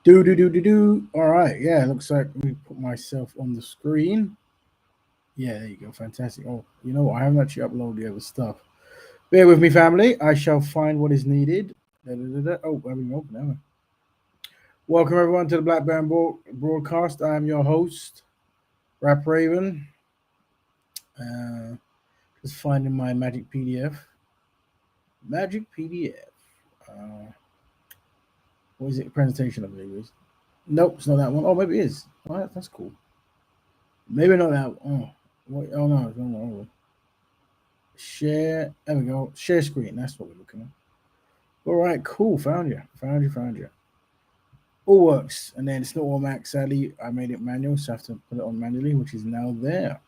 Do. All right, yeah, looks like we put myself on the screen. Yeah, there you go, fantastic. Oh, you know what? I haven't actually uploaded the other stuff. Bear with me, family. I shall find what is needed. Oh, I haven't opened, haven't I? Welcome everyone to the Black Band Broadcast. I am your host, Rap Raven. Uh, just finding my magic PDF. Magic PDF. Uh, what is it? Presentation, I believe it is. Nope, it's not that one. Oh, maybe it is. All right, that's cool. Maybe not that one. Oh, wait, oh no, it's no. Share. There we go. Share screen. That's what we're looking at. All right, cool. Found you. Found you. All works. And then it's not automatic. Sadly, I made it manual, so I have to put it on manually, which is now there.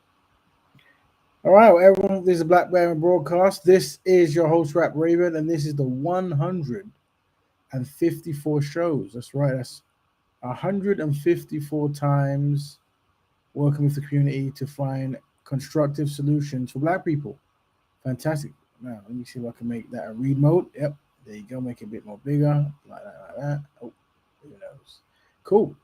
All right, well, everyone. This is Black Bear Broadcast. This is your host, Rap Raven, and this is the 154 shows. That's right. That's 154 times working with the community to find constructive solutions for Black people. Fantastic. Now, let me see if I can make that a read mode. Yep. There you go. Make it a bit more bigger. Like that. Oh, who knows? Cool.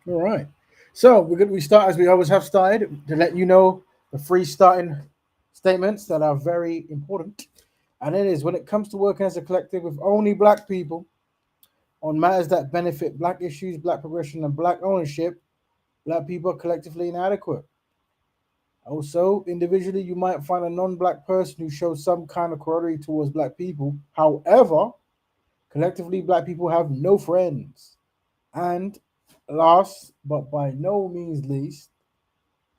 All right. So we start as we always have started to let you know the free starting statements that are very important. And it is when it comes to working as a collective with only Black people on matters that benefit Black issues, Black progression, and Black ownership, Black people are collectively inadequate. Also, individually, you might find a non-Black person who shows some kind of corollary towards Black people. However, collectively, Black people have no friends. And last, but by no means least,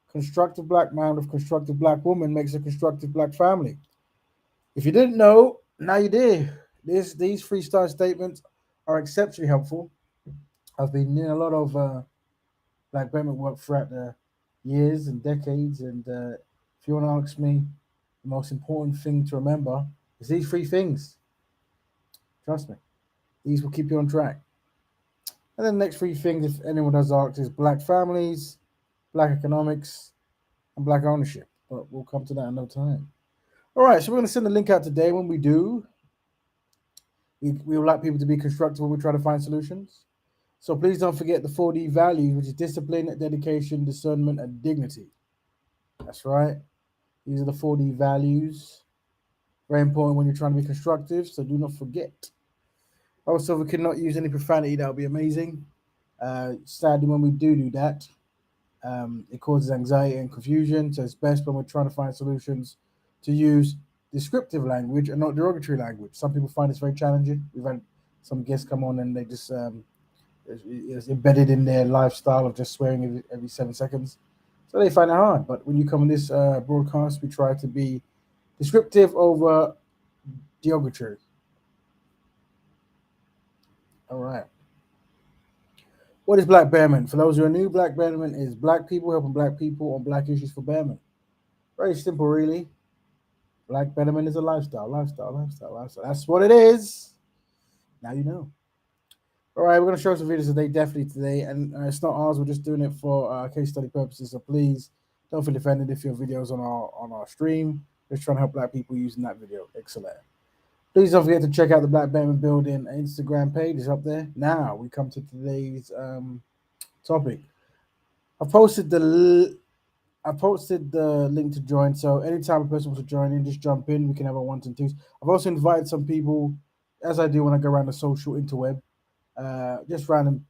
constructive Black man with constructive Black woman makes a constructive Black family. If you didn't know, now you did. These freestyle statements are exceptionally helpful. I've been doing a lot of Black Betterment work throughout the years and decades, and if you want to ask me, the most important thing to remember is these three things. Trust me, these will keep you on track. And then the next three things, if anyone does ask, is Black families, Black economics, and Black ownership. But we'll come to that another time. All right, so we're going to send the link out today. When we do, we would like people to be constructive when we try to find solutions. So please don't forget the 4D values, which is discipline, dedication, discernment, and dignity. That's right. These are the 4D values. Very important when you're trying to be constructive, so do not forget. Also, if we cannot use any profanity, that would be amazing. Sadly, when we do that, it causes anxiety and confusion. So it's best when we're trying to find solutions to use descriptive language and not derogatory language. Some people find this very challenging. We've had some guests come on and they just it's embedded in their lifestyle of just swearing every 7 seconds. So they find it hard. But when you come on this broadcast, we try to be descriptive over derogatory. All right. What is Black Betterment? For those who are new, Black Betterment is Black people helping Black people on Black issues for betterment. Very simple, really. Black Betterment is a lifestyle. That's what it is. Now you know. All right, we're going to show some videos today, and it's not ours. We're just doing it for case study purposes. So please don't feel offended if your videos on our stream. Just trying to help Black people using that video. Excellent. Please don't forget to check out the Black Betterment Building Instagram page. It's up there. Now we come to today's topic. I posted the link to join. So anytime a person wants to join in, just jump in. We can have a ones and twos. I've also invited some people, as I do when I go around the social interweb, just random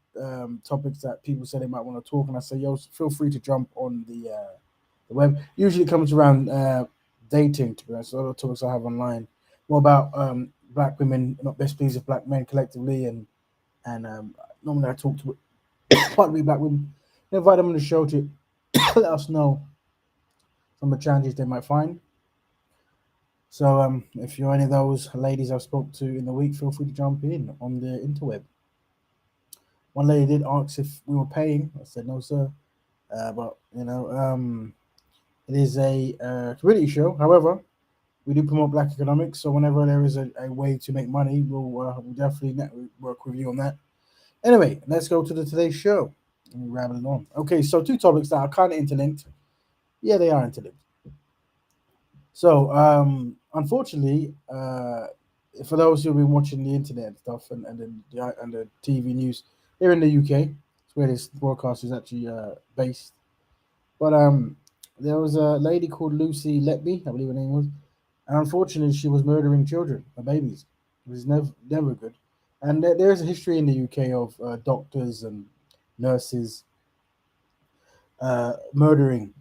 topics that people say they might want to talk, and I say, yo, feel free to jump on the web. Usually it comes around dating, to be honest. A lot of topics I have online, more about Black women not best pleased with Black men collectively, and normally I talk to partly Black women. I invite them on the show to let us know some of the challenges they might find. So if you're any of those ladies I've spoke to in the week, feel free to jump in on the interweb. One lady did ask if we were paying. I said no, sir. But it is a community show. However, we do promote black economics, so whenever there is a way to make money, we'll definitely work with you on that. Anyway, let's go to the today's show. Let me rambling on. Okay, so two topics that are kind of interlinked. Yeah, they are interlinked. So, unfortunately, for those who've been watching the internet and stuff and the TV news here in the UK, it's where this broadcast is actually based. But there was a lady called Lucy Letby, I believe her name was, and unfortunately, she was murdering children, babies. It was never good. And there's a history in the UK of doctors and nurses murdering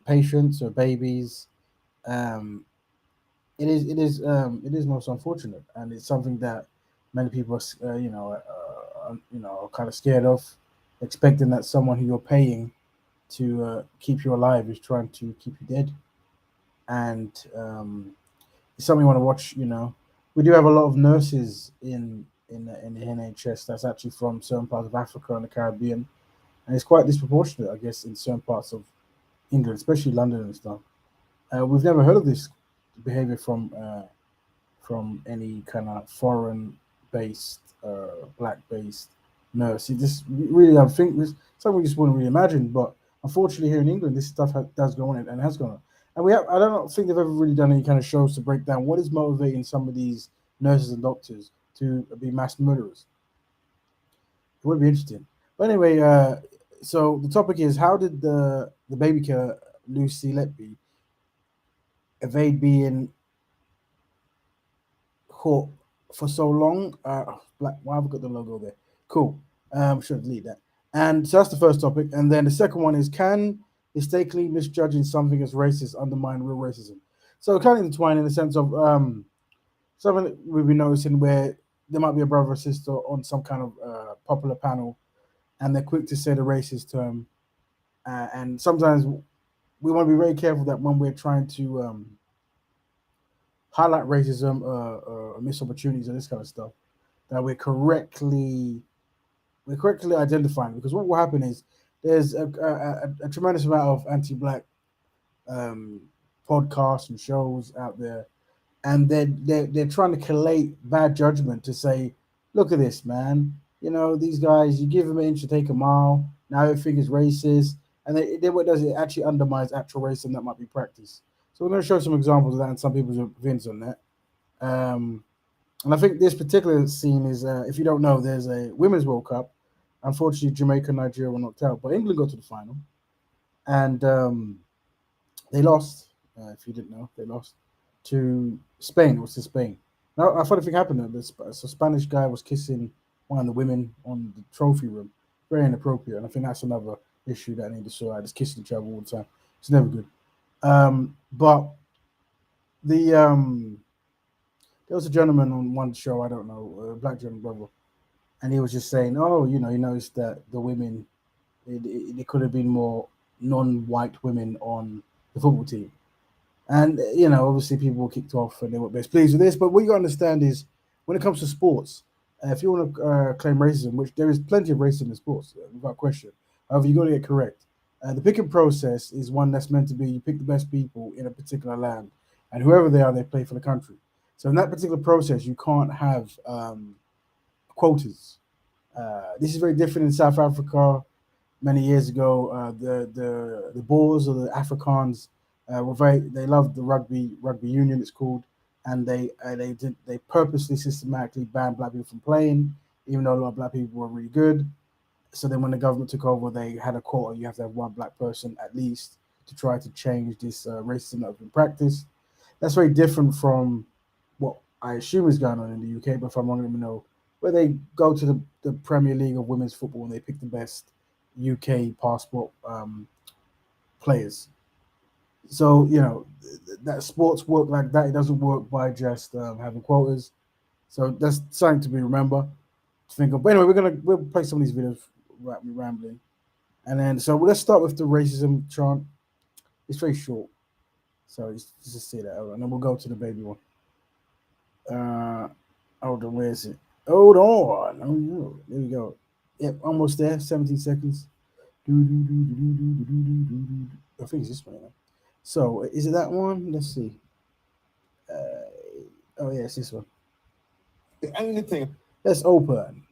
patients or babies. Um, it is most unfortunate, and it's something that many people are are kind of scared of, expecting that someone who you're paying to keep you alive is trying to keep you dead, and it's something you want to watch. We do have a lot of nurses in the NHS that's actually from certain parts of Africa and the Caribbean, and it's quite disproportionate, I guess, in certain parts of England, especially London and stuff. We've never heard of this behavior from any kind of foreign based, black based nurse. It just really, I think this something we just wouldn't really imagine. But unfortunately, here in England, this stuff does go on and has gone on. And I don't think they've ever really done any kind of shows to break down what is motivating some of these nurses and doctors to be mass murderers. It would be interesting. But anyway, so the topic is, how did the baby killer Lucy Letby evade being caught for so long? Black. Why have I got the logo there? Cool. Should delete that. And so that's the first topic. And then the second one is, can mistakenly misjudging something as racist undermine real racism? So kind of intertwined in the sense of something that we've been noticing where there might be a brother or sister on some kind of popular panel, and they're quick to say the racist term. And sometimes we want to be very careful that when we're trying to highlight racism, missed opportunities, and this kind of stuff, that we're correctly identifying. Because what will happen is there's a tremendous amount of anti-black um, podcasts and shows out there, and they're trying to collate bad judgment to say, look at this man, these guys, you give them an inch to take a mile. Now everything is racist, and then what it does, it actually undermines actual racism that might be practiced. So we're going to show some examples of that and some people's opinions on that. Um, and I think this particular scene is, if you don't know, there's a Women's World Cup. Unfortunately, Jamaica and Nigeria were knocked out, but England got to the final, and they lost. If you didn't know, they lost to Spain. It was to Spain. Now, a funny thing happened. So Spanish guy was kissing one of the women on the trophy room. Very inappropriate, and I think that's another issue that I need to sort out. Just kissing each other all the time. It's never good. But the there was a gentleman on one show. I don't know, a black gentleman brother, and he was just saying, "Oh, he noticed that the women, it could have been more non-white women on the football team." And obviously people were kicked off and they weren't best pleased with this. But what you got to understand is, when it comes to sports, if you want to claim racism, which there is plenty of racism in sports, without question. However, you got to get correct. The picking process is one that's meant to be, you pick the best people in a particular land, and whoever they are, they play for the country. So in that particular process, you can't have quotas. This is very different in South Africa. Many years ago, the Boers or the Afrikaans they loved the rugby union it's called, and they purposely systematically banned black people from playing, even though a lot of black people were really good. So then when the government took over, they had a quota: you have to have one black person at least to try to change this racism that has been practiced. That's very different from what I assume is going on in the UK, but if I'm wrong, let me know. Where they go to the Premier League of women's football and they pick the best UK passport players. So that sports work like that. It doesn't work by just having quotas. So that's something to be remember to think of. But anyway, we'll play some of these videos without me rambling, and then so let's start with the racism chant. It's very short, so just say that, and then we'll go to the baby one. Uh, hold on, where is it? Hold on. Oh, there we go. Yep, almost there. 17 seconds. I think it's this one. So is it that one? Let's see. Oh yeah, it's this one. The only thing Let's open.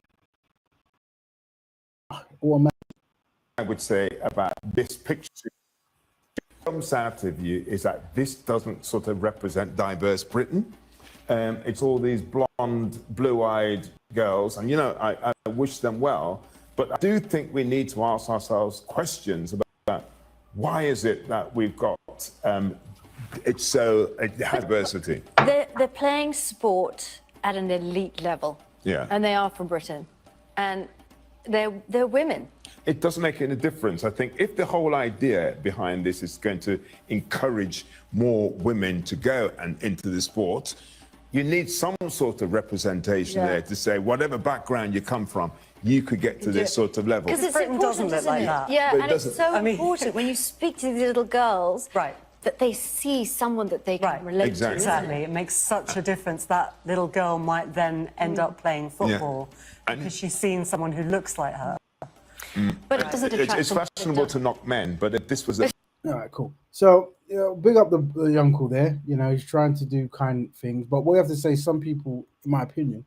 What I would say about this picture comes out of you is that this doesn't sort of represent diverse Britain. It's all these blonde, blue-eyed girls, and I wish them well, but I do think we need to ask ourselves questions about why is it that we've got it has diversity. They're playing sport at an elite level. Yeah. And they are from Britain. And they're women. It doesn't make any difference. I think if the whole idea behind this is going to encourage more women to go and into the sport, you need some sort of representation there to say whatever background you come from, you could get to this sort of level. Because it's Britain important, doesn't look like isn't it? that. Yeah, But it and it's doesn't- so important when you speak to these little girls that they see someone that they can relate Exactly. to. Exactly. It makes such a difference. That little girl might then end up playing football because she's seen someone who looks like her. But it doesn't attract It's fashionable to knock men, but if this was a... All right, cool. So, big up the uncle there. He's trying to do kind things, but what we have to say, some people, in my opinion,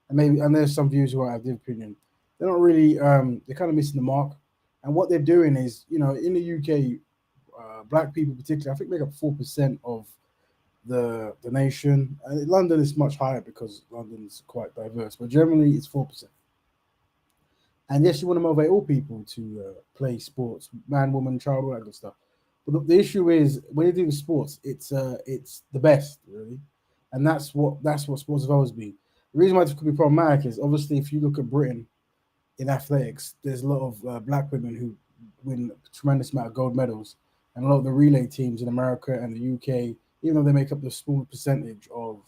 and there's some viewers who have different opinion, they're not really, they're kind of missing the mark. And what they're doing is, in the UK, black people particularly, I think make up 4% of the nation. London is much higher because London's quite diverse, but generally it's 4%. And yes, you want to motivate all people to play sports, man, woman, child, all that good stuff. But the issue is when you do sports, it's the best really, and that's what sports have always been. The reason why this could be problematic is obviously if you look at Britain in athletics, there's a lot of black women who win a tremendous amount of gold medals, and a lot of the relay teams in America and the UK, even though they make up the small percentage of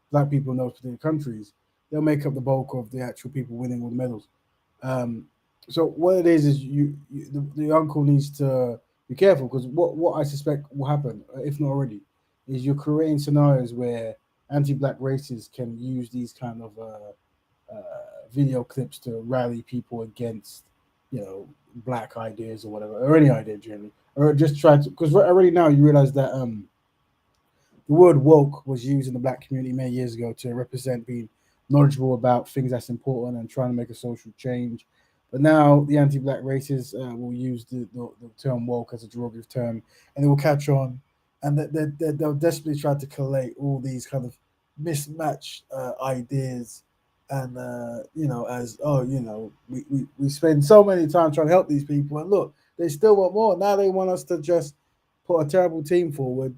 black people in those particular countries, they'll make up the bulk of the actual people winning all the medals. So what it is the uncle needs to be careful because what I suspect will happen, if not already, is you're creating scenarios where anti-black racists can use these kind of video clips to rally people against, black ideas or whatever, or any idea generally, or just try to, because already now you realize that the word woke was used in the black community many years ago to represent being knowledgeable about things that's important and trying to make a social change. But now the anti-black racists will use the term woke as a derogatory term, and it will catch on, and they'll desperately try to collate all these kind of mismatched ideas, and we spend so many time trying to help these people, and look, they still want more. Now they want us to just put a terrible team forward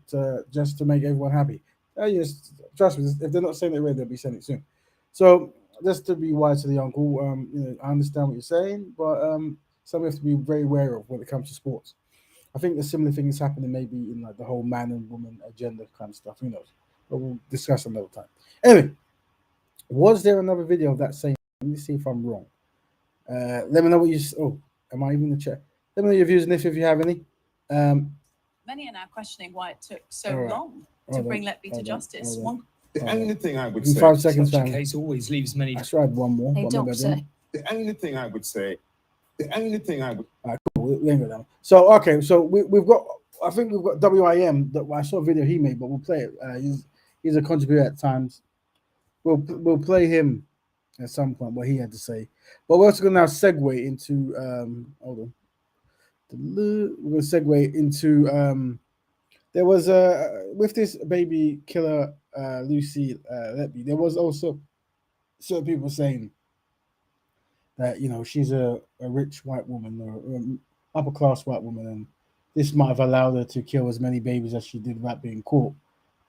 just to make everyone happy. Yes, trust me, if they're not saying it already, they'll be saying it soon. So just to be wise to the uncle, I understand what you're saying, but something we have to be very aware of when it comes to sports. I think a similar thing is happening maybe in like the whole man and woman agenda kind of stuff. Who knows? But we'll discuss another time. Anyway, was there another video of that same? Let me see if I'm wrong. Let me know what you. Oh, am I even in the chat? Let me know your views and if you have any. Many are now questioning why it took so long to bring Letby to justice. The only thing I would In say... 5 seconds, Such a case always leaves many... I tried one more. Hey, but maybe I doctor. didn't. The only thing I would say... Cool. We ain't got that one. So okay, so we've got. I think we've got WIM. That I saw a video he made, but we'll play it. He's a contributor at times. We'll play him at some point what he had to say. But we're also going to now segue into hold on. We're going to segue into there was with this baby killer Lucy Letby. There was also certain people saying that she's a rich white woman or upper class white woman, and this might have allowed her to kill as many babies as she did without being caught.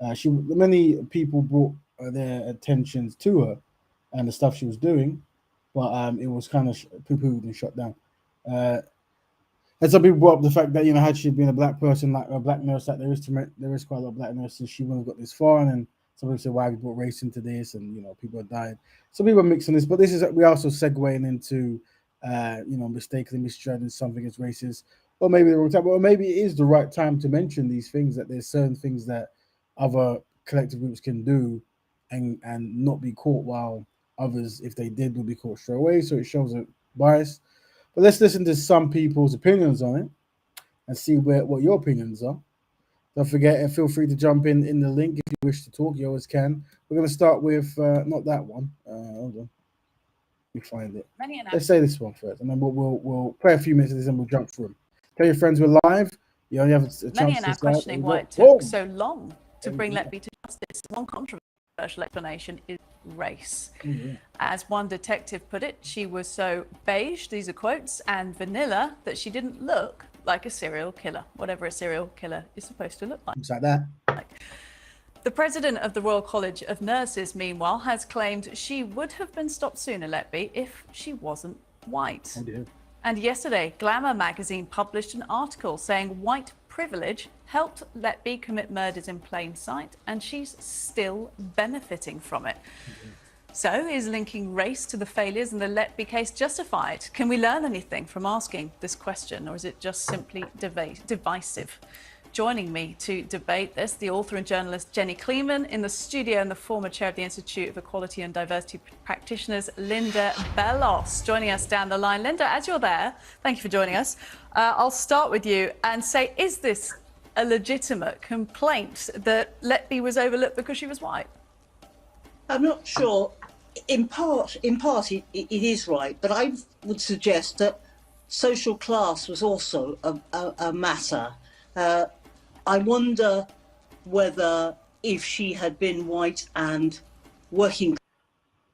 Many people brought their attentions to her and the stuff she was doing, but it was kind of poo-pooed and shut down. And some people brought up the fact that had she been a black person, like a black nurse, that there is quite a lot of black nurses, she wouldn't have got this far. And then some people say, why have you brought race into this? And people are dying. Some people are mixing this, but this is we also segueing into mistakenly misjudging something as racist, or maybe the wrong time, or maybe it is the right time to mention these things, that there's certain things that other collective groups can do and not be caught, while others, if they did, would be caught straight away. So it shows that biased. But let's listen to some people's opinions on it and see what your opinions are. Don't forget, and feel free to jump in the link if you wish to talk. You always can. We're going to start with not that one. Hold on, let me find it. Let's say this one first, and then we'll play a few minutes of this and we'll jump through. Tell your friends we're live. You only have a chance Many are to now start. questioning why it took so long to bring Letby to justice. One controversial explanation is race. As one detective put it, she was so beige, these are quotes, and vanilla that she didn't look like a serial killer, whatever a serial killer is supposed to look like. Looks like that. The president of the Royal College of Nurses, meanwhile, has claimed she would have been stopped sooner, Letby, if she wasn't white. Oh dear. And yesterday, Glamour magazine published an article saying white privilege helped Letby commit murders in plain sight, and she's still benefiting from it. So, is linking race to the failures in the Letby case justified? Can we learn anything from asking this question, or is it just simply divisive? Joining me to debate this, the author and journalist Jenny Kleeman, in the studio, and the former chair of the Institute of Equality and Diversity Practitioners, Linda Bellos, joining us down the line. Linda, as you're there, thank you for joining us. I'll start with you and say, is this a legitimate complaint that Letby was overlooked because she was white? I'm not sure. In part, it is right, but I would suggest that social class was also a matter. I wonder whether if she had been white and working.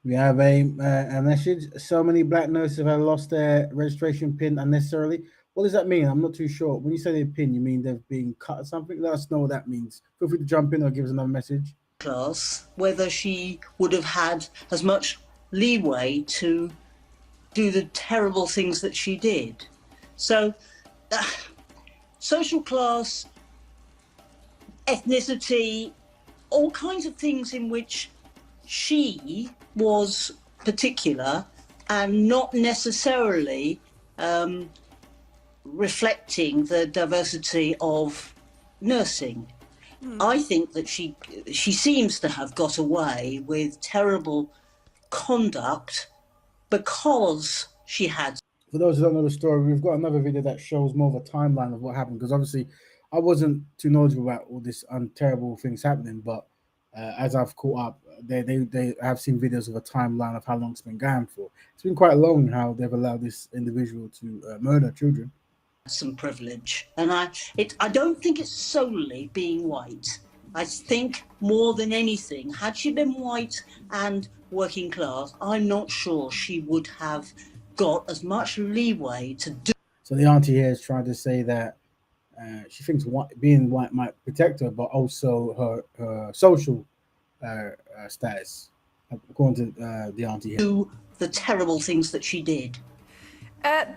We have a message. So many black nurses have lost their registration pin unnecessarily. What does that mean? I'm not too sure. When you say their pin, you mean they've been cut or something? Let us know what that means. Feel free to jump in or give us another message. Class, whether she would have had as much leeway to do the terrible things that she did. So, social class, ethnicity, all kinds of things in which she was particular and not necessarily reflecting the diversity of nursing. I think that she seems to have got away with terrible conduct because she had. For those who don't know the story, we've got another video that shows more of a timeline of what happened, because obviously I wasn't too knowledgeable about all this terrible things happening, but as I've caught up, they have seen videos of a timeline of how long it's been going for. It's been quite long how they've allowed this individual to murder children. Some privilege, and I don't think it's solely being white. I think more than anything, had she been white and working class, I'm not sure she would have got as much leeway to do. So the auntie here is trying to say that she thinks being white might protect her, but also her social status, according to the auntie here. Do the terrible things that she did.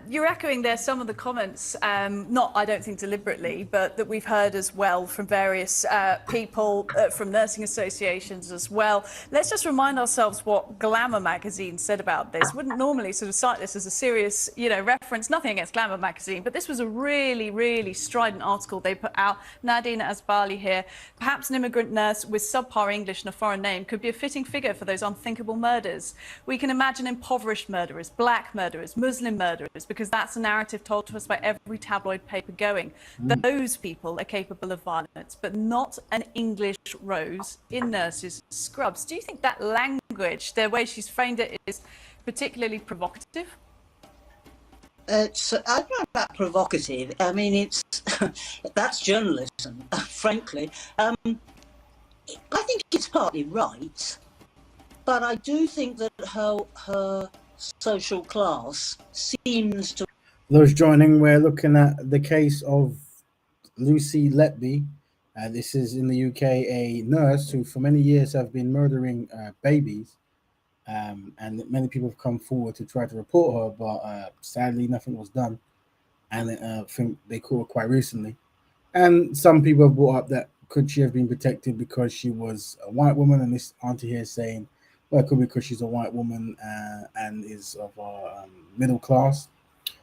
You're echoing there some of the comments, not, I don't think, deliberately, but that we've heard as well from various people, from nursing associations as well. Let's just remind ourselves what Glamour magazine said about this. Wouldn't normally sort of cite this as a serious, reference, nothing against Glamour magazine, but this was a really, really strident article they put out. Nadine Asbali here. Perhaps an immigrant nurse with subpar English and a foreign name could be a fitting figure for those unthinkable murders. We can imagine impoverished murderers, black murderers, Muslim murderers, because that's a narrative told to us by every tabloid paper going. Those people are capable of violence, but not an English rose in nurses' scrubs. Do you think that language, the way she's framed it, is particularly provocative? I don't know about provocative. I mean, it's that's journalism, frankly. I think it's partly right, but I do think that her social class seems to. Those joining, we're looking at the case of Lucy Letby. This is in the UK, a nurse who for many years have been murdering babies, and many people have come forward to try to report her, but sadly nothing was done. And I think they caught her quite recently. And some people have brought up that could she have been protected because she was a white woman, and this auntie here is saying, well, it could be because she's a white woman and is of middle class.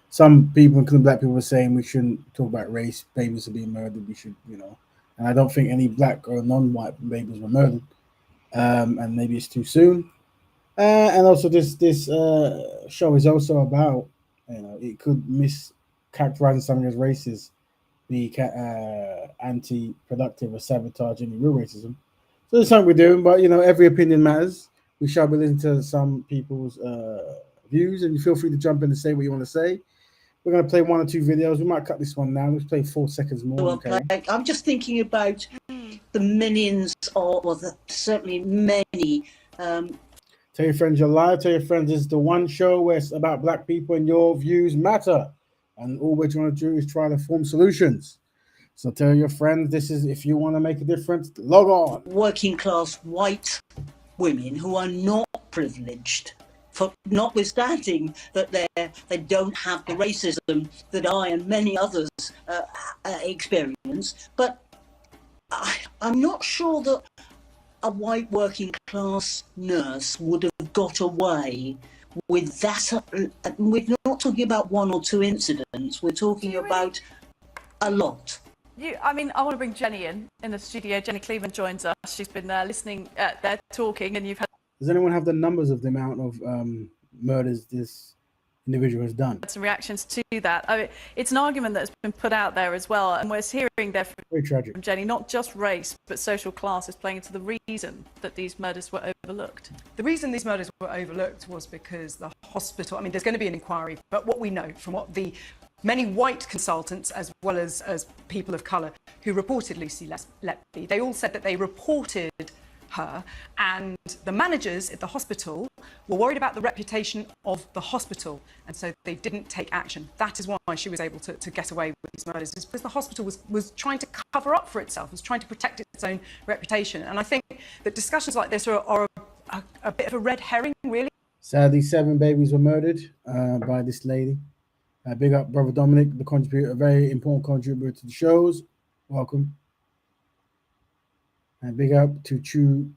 Some people, including black people, are saying we shouldn't talk about race. Babies are being murdered. We should, And I don't think any black or non-white babies were murdered. And maybe it's too soon. And also this show is also about, it could mischaracterizing something as racist, be anti-productive or sabotage any real racism. So that's something we're doing, but every opinion matters. We shall be listening to some people's views, and you feel free to jump in and say what you want to say. We're going to play one or two videos. We might cut this one now. Let's play 4 seconds more. Okay. I'm just thinking about the millions, certainly many. Tell your friends you're live. Tell your friends this is the one show where it's about black people and your views matter. And all we're trying to do is try to form solutions. So tell your friends this is, if you want to make a difference, log on. Working class white women who are not privileged, for notwithstanding that they don't have the racism that I and many others experience. But I'm not sure that a white working class nurse would have got away with that. We're not talking about one or two incidents. We're talking about a lot. I want to bring Jenny in the studio. Jenny Cleveland joins us. She's been listening, they're talking, and you've had... Does anyone have the numbers of the amount of murders this individual has done? Some reactions to that. It's an argument that's been put out there as well, and we're hearing there from Jenny, not just race, but social class is playing into the reason that these murders were overlooked. The reason these murders were overlooked was because the hospital, there's going to be an inquiry, but what we know from what the many white consultants, as well as people of colour who reported Lucy Letby, they all said that they reported her, and the managers at the hospital were worried about the reputation of the hospital, and so they didn't take action. That is why she was able to get away with these murders, is because the hospital was trying to cover up for itself, was trying to protect its own reputation. And I think that discussions like this are a bit of a red herring, really. Sadly, 7 babies were murdered by this lady. Big up, brother Dominic, the contributor, a very important contributor to the shows. Welcome. And big up to Chu.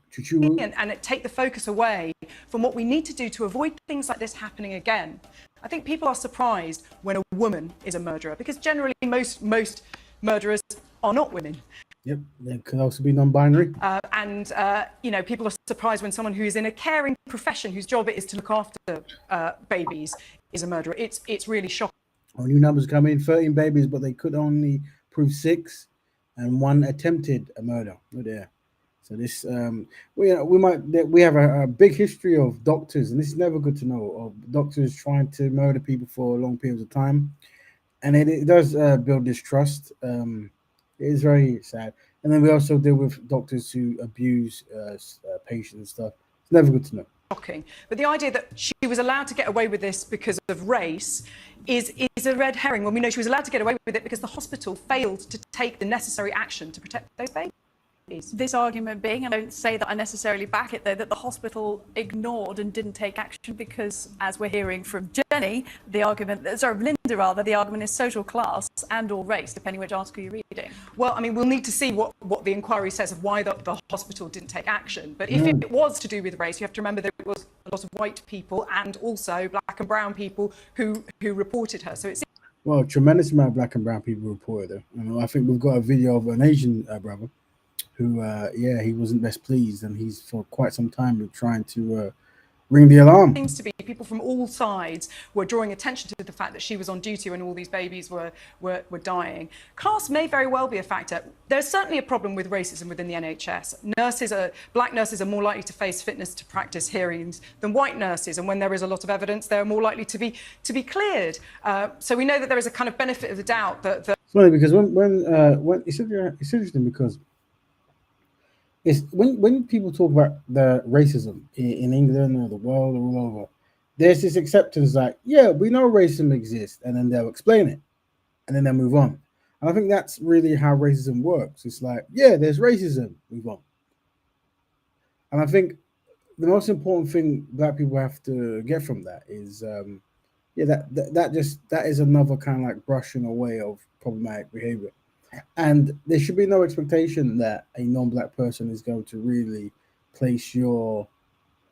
And it take the focus away from what we need to do to avoid things like this happening again. I think people are surprised when a woman is a murderer, because generally most murderers are not women. Yep, they can also be non-binary. People are surprised when someone who is in a caring profession, whose job it is to look after babies, is a murderer. It's really shocking. New numbers come in, 13 babies, but they could only prove 6, and 1 attempted a murder. Oh dear. So this, we have a big history of doctors, and this is never good to know, of doctors trying to murder people for long periods of time, and it does build distrust. It is very sad. And then we also deal with doctors who abuse patients and stuff. It's never good to know. Shocking. But the idea that she was allowed to get away with this because of race is a red herring, when we know she was allowed to get away with it because the hospital failed to take the necessary action to protect those babies. This argument being, and I don't say that I necessarily back it though, that the hospital ignored and didn't take action because, as we're hearing from Jenny, the argument is social class and or race, depending which article you're reading. Well, we'll need to see what the inquiry says of why the hospital didn't take action. But if it was to do with race, you have to remember that it was a lot of white people and also black and brown people who reported her. So it's... Well, tremendous amount of black and brown people reported her. I think we've got a video of an Asian brother who, he wasn't best pleased, and he's for quite some time been trying to ring the alarm. Seems to be people from all sides were drawing attention to the fact that she was on duty when all these babies were dying. Class may very well be a factor. There's certainly a problem with racism within the NHS. Black nurses are more likely to face fitness to practice hearings than white nurses, and when there is a lot of evidence, they're more likely to be cleared. So we know that there is a kind of benefit of the doubt that. It's funny because when it's interesting because. It's when people talk about the racism in England or the world or all over, there's this acceptance like, yeah, we know racism exists, and then they'll explain it, and then they'll move on. And I think that's really how racism works. It's like, yeah, there's racism, move on. And I think the most important thing black people have to get from that is, that is another kind of like brushing away of problematic behavior. And there should be no expectation that a non-black person is going to really place your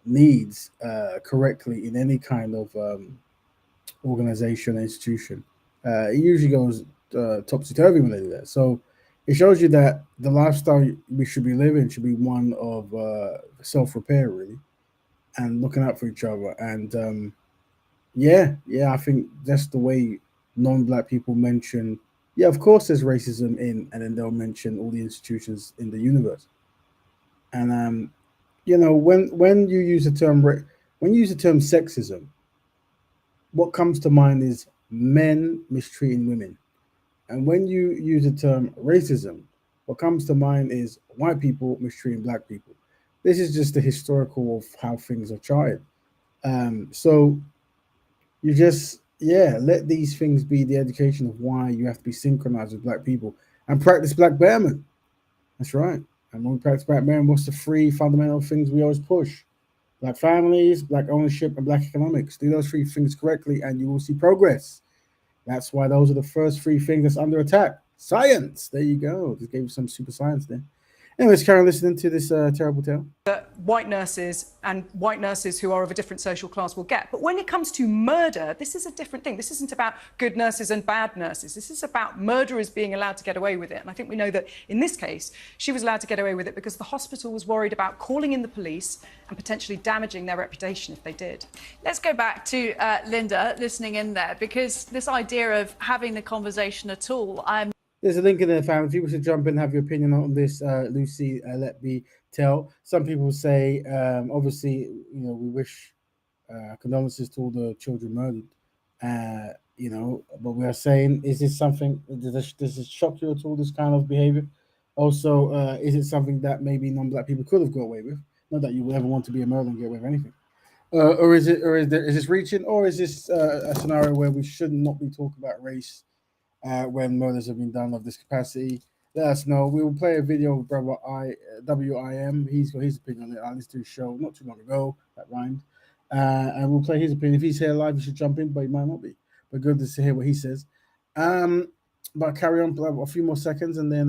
needs correctly in any kind of organization or institution. It usually goes topsy-turvy when they do that. So it shows you that the lifestyle we should be living should be one of self-repair, really. and looking out for each other. And yeah, I think that's the way non-black people mention. Yeah, of course, there's racism in, and then they'll mention all the institutions in the universe. And when you use the term when you use the term sexism, what comes to mind is men mistreating women. And when you use the term racism, what comes to mind is white people mistreating black people. This is just the historical of how things are tried. So you just, yeah, let these things be the education of why you have to be synchronized with black people and practice black betterment. That's right. And when we practice black betterment, what's the three fundamental things we always push? Black families, black ownership, and black economics. Do those three things correctly, and you will see progress. That's why those are the first three things that's under attack. Science. There you go. Just gave you some super science there. Anyways, Karen, listening to this terrible tale. That white nurses and white nurses who are of a different social class will get. But when it comes to murder, this is a different thing. This isn't about good nurses and bad nurses. This is about murderers being allowed to get away with it. And I think we know that in this case, she was allowed to get away with it because the hospital was worried about calling in the police and potentially damaging their reputation if they did. Let's go back to Linda listening in there, because this idea of having the conversation at all, There's a link in there, fam. If people should jump in and have your opinion on this, Lucy Letby tell. Some people say, obviously, we wish condolences to all the children murdered. But we are saying, is this something, does this shock you at all, this kind of behavior? Also, is it something that maybe non-black people could have got away with? Not that you would ever want to be a murderer and get away with anything. Is this reaching, or is this a scenario where we should not be talking about race when murders have been done of this capacity? Let us know. We will play a video of brother WIM. He's got his opinion on it. I listened to his show not too long ago. That rhymed. And we'll play his opinion. If he's here live, he should jump in, but he might not be. But good to hear what he says. But carry on a few more seconds, and then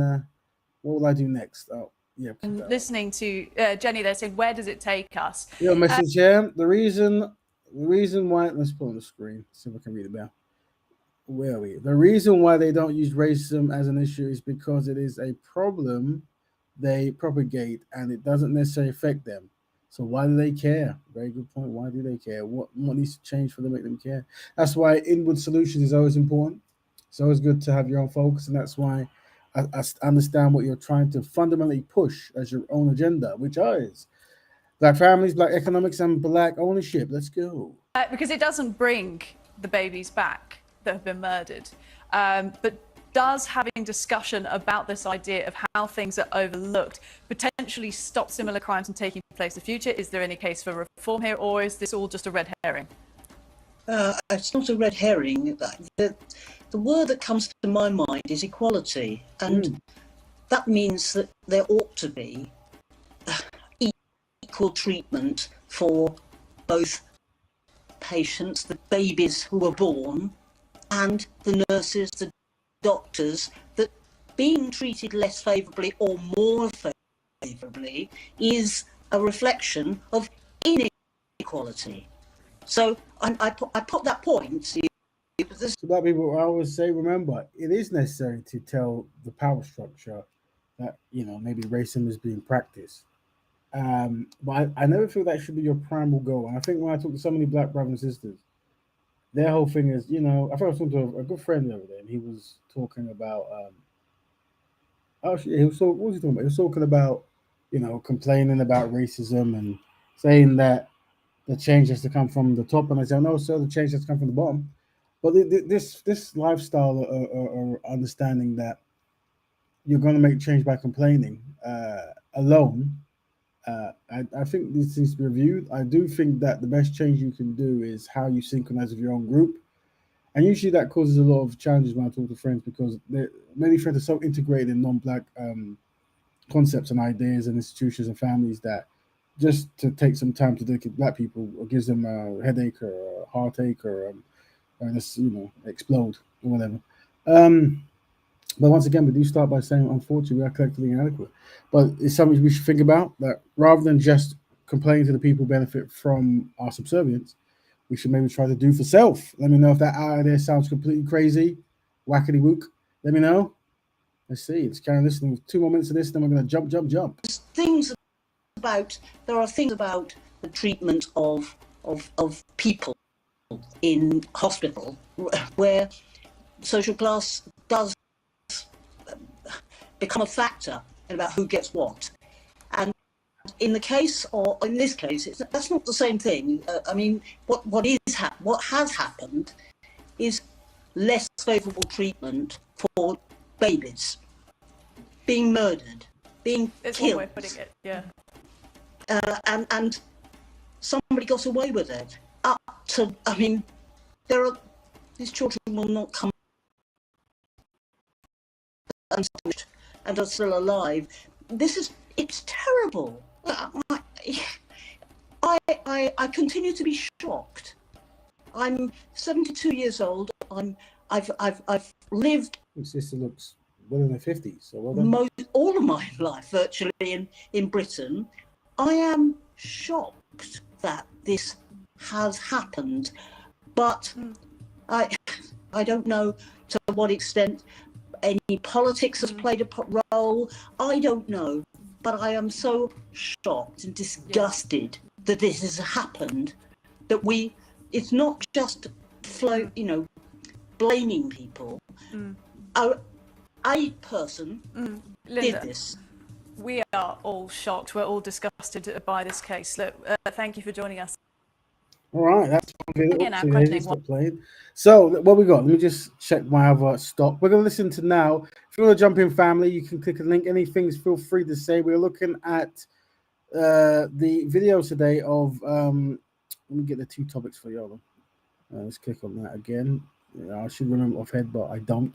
what will I do next? Oh, yeah. Listening to Jenny there saying, where does it take us? Your message here. The reason why, let's put on the screen, see if I can read it better. Where are we? The reason why they don't use racism as an issue is because it is a problem they propagate and it doesn't necessarily affect them. So why do they care? Very good point. Why do they care? What needs to change for them to make them care? That's why inward solution is always important. It's always good to have your own focus, and that's why I understand what you're trying to fundamentally push as your own agenda, which is black families, black economics, and black ownership. Let's go. Because it doesn't bring the babies back that have been murdered, but does having discussion about this idea of how things are overlooked potentially stop similar crimes from taking place in the future? Is there any case for reform here, or is this all just a red herring? It's not a red herring. The word that comes to my mind is equality, and that means that there ought to be equal treatment for both patients, the babies who are born, and the nurses, the doctors. That being treated less favourably or more favourably is a reflection of inequality. So I put that point. So black people, I always say, remember, it is necessary to tell the power structure that maybe racism is being practiced. But I never feel that should be your primal goal. And I think when I talk to so many black brothers and sisters, their whole thing is, I think I was talking to a good friend the other day, and he was talking about, what was he talking about? He was talking about, complaining about racism and saying that the change has to come from the top. And I said, no, sir, the change has to come from the bottom. But this lifestyle or understanding that you're going to make change by complaining alone, I think this needs to be reviewed. I do think that the best change you can do is how you synchronize with your own group. And usually that causes a lot of challenges when I talk to friends, because many friends are so integrated in non-black concepts and ideas and institutions and families that just to take some time to look at black people gives them a headache or a heartache or just explode or whatever. But once again, we do start by saying, unfortunately, we are collectively inadequate. But it's something we should think about, that rather than just complaining to the people who benefit from our subservience, we should maybe try to do for self. Let me know if that idea sounds completely crazy, wackety wook. Let me know. Let's see. Let's carry on listening. 2 more minutes of this, then we're going to jump. There are things about the treatment of people in hospital, where social class does become a factor about who gets what. And in this case, that's not the same thing. I mean, what has happened is less favourable treatment for babies being murdered, being It's killed. one way of putting it, yeah. And somebody got away with it. Up to, I mean, these children will not come and are still alive. It's terrible. I continue to be shocked. I'm 72 years old. I've lived. My sister looks well in her 50s. So well done. All of my life virtually in Britain. I am shocked that this has happened, but I don't know to what extent any politics has played a role. I don't know, but I am so shocked and disgusted that this has happened. That it's not just blaming people. A person Linda, did this. we are all shocked. We're all disgusted by this case. Look, thank you for joining us. All right, that's one Again, our video. questioning Stop playing. So what we got? Let me just check my other stock. We're going to listen to now. If you want to jump in, family, you can click a link. Anything, feel free to say. We're looking at the videos today of. Let me get the two topics for you. Let's click on that again. I should remember off head, but I don't.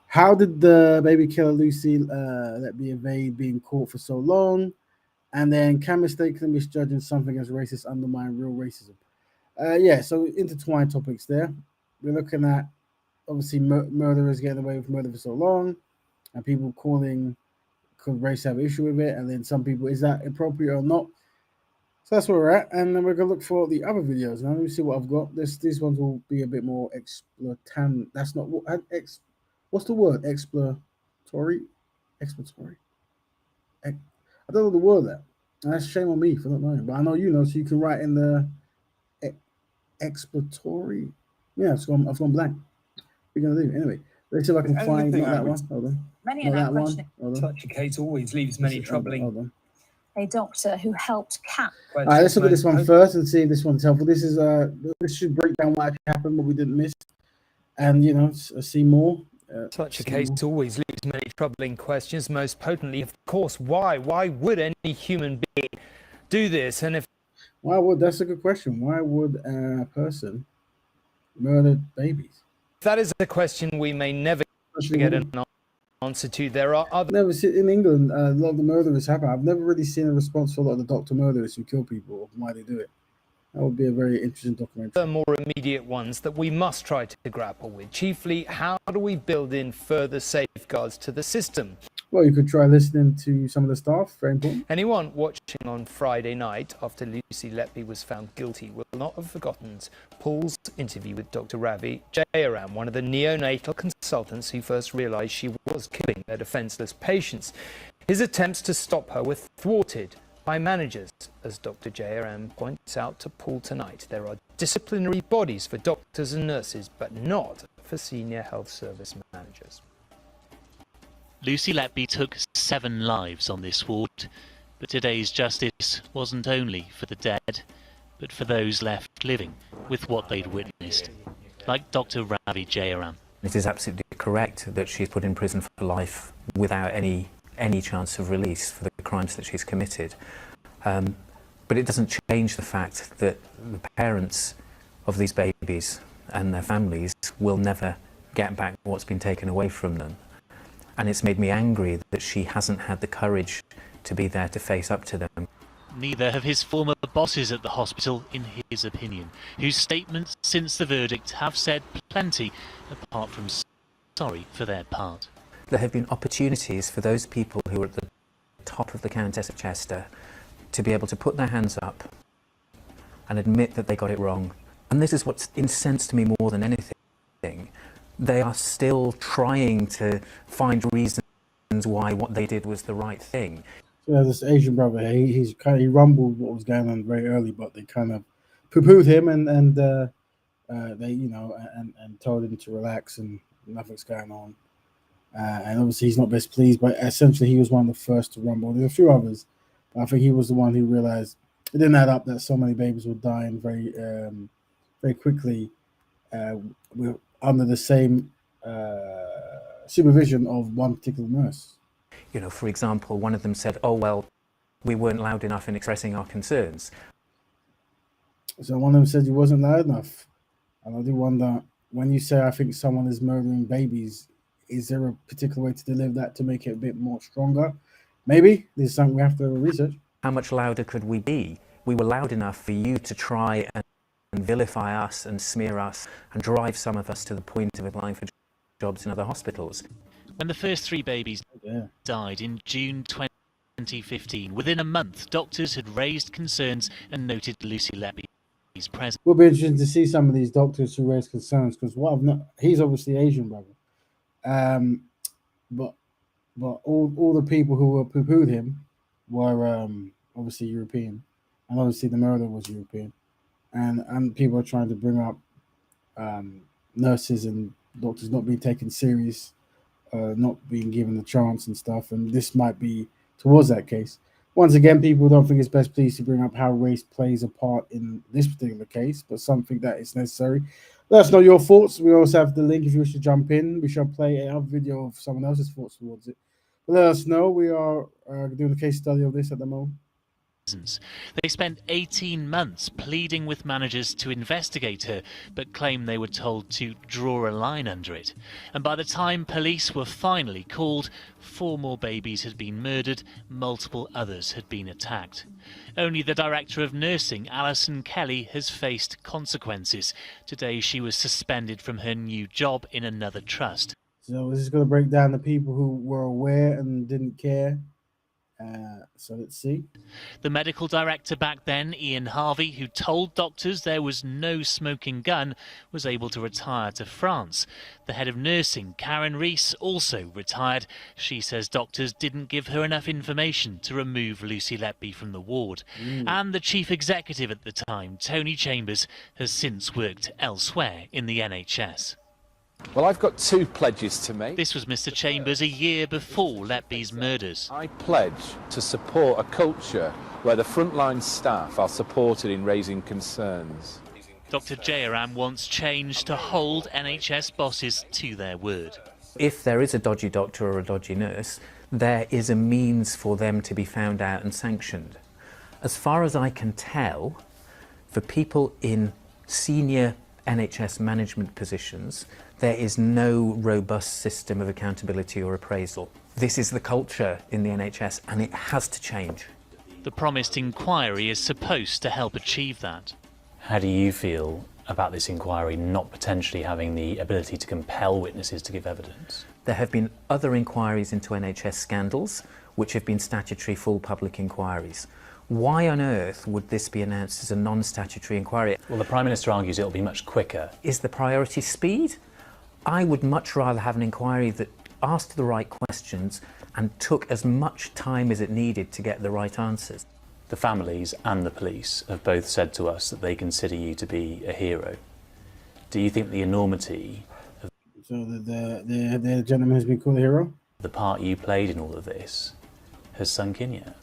How did the baby killer Lucy Letby evade being caught for so long? And then, can mistakenly misjudging something as racist undermine real racism? So intertwined topics there. We're looking at, obviously, murderers getting away with murder for so long, and people could race have an issue with it, and then some people, is that appropriate or not? So that's where we're at, and then we're going to look for the other videos. Now, let me see what I've got. These ones will be a bit more exploitant. That's not what... What's the word? Exploratory? I don't know the word there. That's shame on me for not knowing, but I know you know, so you can write in the exploratory. Yeah, I've gone blank. We're gonna do anyway. Let's see if I can find not that one. Hold on. Many Not in our that one. questioning. Hold on. Such a case always leaves many troubling. Hold on. A doctor who helped Cat. All right, let's look at this one first and see if this one's helpful. This should break down what actually happened, what we didn't miss, and see more. Such a case always leaves many troubling questions. Most potently, of course, why? Why would any human being do this? And that's a good question. Why would a person murder babies? That is a question we may never get an answer to. There are other... Never seen in England, a lot of the murderers happen. I've never really seen a response for a lot of the doctor murderers who kill people or why they do it. That would be a very interesting documentary. The more immediate ones that we must try to grapple with. Chiefly, how do we build in further safeguards to the system? Well, you could try listening to some of the staff. Very important. Anyone watching on Friday night after Lucy Letby was found guilty will not have forgotten Paul's interview with Dr. Ravi Jayaram, one of the neonatal consultants who first realised she was killing their defenceless patients. His attempts to stop her were thwarted by managers. As Dr. Jayaram points out to Paul tonight, there are disciplinary bodies for doctors and nurses, but not for senior health service managers. Lucy Letby took 7 lives on this ward, but today's justice wasn't only for the dead, but for those left living with what they'd witnessed, like Dr. Ravi Jayaram. It is absolutely correct that she's put in prison for life without any chance of release for the crimes that she's committed. But it doesn't change the fact that the parents of these babies and their families will never get back what's been taken away from them. And it's made me angry that she hasn't had the courage to be there to face up to them. Neither have his former bosses at the hospital, in his opinion, whose statements since the verdict have said plenty, apart from sorry for their part. There have been opportunities for those people who are at the top of the Countess of Chester to be able to put their hands up and admit that they got it wrong. And this is what's incensed me more than anything. They are still trying to find reasons why what they did was the right thing. So this Asian brother, he rumbled what was going on very early, but they kind of poo-pooed him and they and told him to relax and nothing's going on. And obviously he's not best pleased, but essentially he was one of the first to rumble. There's a few others, but I think he was the one who realized it didn't add up that so many babies were dying very quickly under the same supervision of one particular nurse. You know, for example, one of them said, "Oh well, we weren't loud enough in expressing our concerns." So one of them said you wasn't loud enough, and I do wonder, when you say I think someone is murdering babies, is there a particular way to deliver that to make it a bit more stronger? Maybe this is something we have to research. How much louder could we be? We were loud enough for you to try and vilify us and smear us and drive some of us to the point of applying for jobs in other hospitals. When the first 3 babies died in June 2015, within a month, doctors had raised concerns and noted Lucy Letby's presence. Will be interesting to see some of these doctors who raise concerns, because he's obviously Asian, brother. But all the people who were poo-pooed him were obviously European, and obviously the murder was European, and people are trying to bring up nurses and doctors not being taken serious, not being given the chance and stuff, and this might be towards that case. Once again, people don't think it's best pleased to bring up how race plays a part in this particular case, but something that is necessary. Let us know your thoughts. We also have the link if you wish to jump in. We shall play a video of someone else's thoughts towards it. But let us know. We are doing a case study of this at the moment. They spent 18 months pleading with managers to investigate her, but claimed they were told to draw a line under it. And by the time police were finally called, 4 more babies had been murdered, multiple others had been attacked. Only the director of nursing, Alison Kelly, has faced consequences. Today she was suspended from her new job in another trust. So this is going to break down the people who were aware and didn't care. So let's see. The medical director back then, Ian Harvey, who told doctors there was no smoking gun, was able to retire to France. The head of nursing, Karen Rees, also retired. She says doctors didn't give her enough information to remove Lucy Letby from the ward. And the chief executive at the time, Tony Chambers, has since worked elsewhere in the NHS. Well, I've got 2 pledges to make. This was Mr. Chambers a year before Letby's murders. I pledge to support a culture where the frontline staff are supported in raising concerns. Dr. Jayaram wants change to hold NHS bosses to their word. If there is a dodgy doctor or a dodgy nurse, there is a means for them to be found out and sanctioned. As far as I can tell, for people in senior NHS management positions, there is no robust system of accountability or appraisal. This is the culture in the NHS, and it has to change. The promised inquiry is supposed to help achieve that. How do you feel about this inquiry not potentially having the ability to compel witnesses to give evidence? There have been other inquiries into NHS scandals, which have been statutory full public inquiries. Why on earth would this be announced as a non-statutory inquiry? Well, the Prime Minister argues it'll be much quicker. Is the priority speed? I would much rather have an inquiry that asked the right questions and took as much time as it needed to get the right answers. The families and the police have both said to us that they consider you to be a hero. Do you think the enormity of the gentleman has been called a hero? The part you played in all of this has sunk in yet?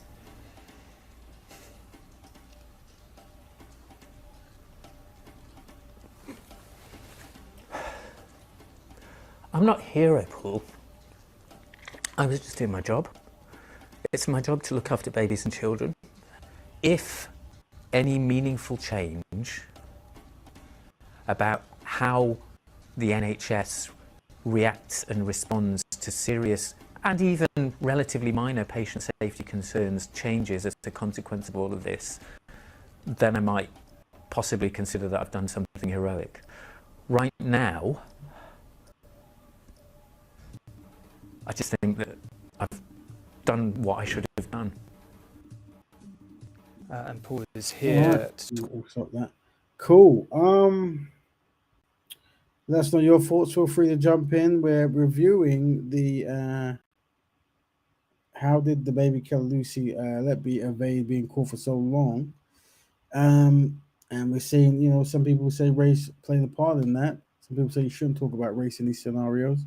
I'm not hero, Paul. I was just doing my job. It's my job to look after babies and children. If any meaningful change about how the NHS reacts and responds to serious and even relatively minor patient safety concerns changes as a consequence of all of this, then I might possibly consider that I've done something heroic. Right now, I just think that I've done what I should have done. And Paul is here to talk about that. Cool. Let us know your thoughts. Feel free to jump in. We're reviewing the how did the baby killer Lucy Letby evade being caught for so long? And we're seeing, some people say race playing a part in that. Some people say you shouldn't talk about race in these scenarios.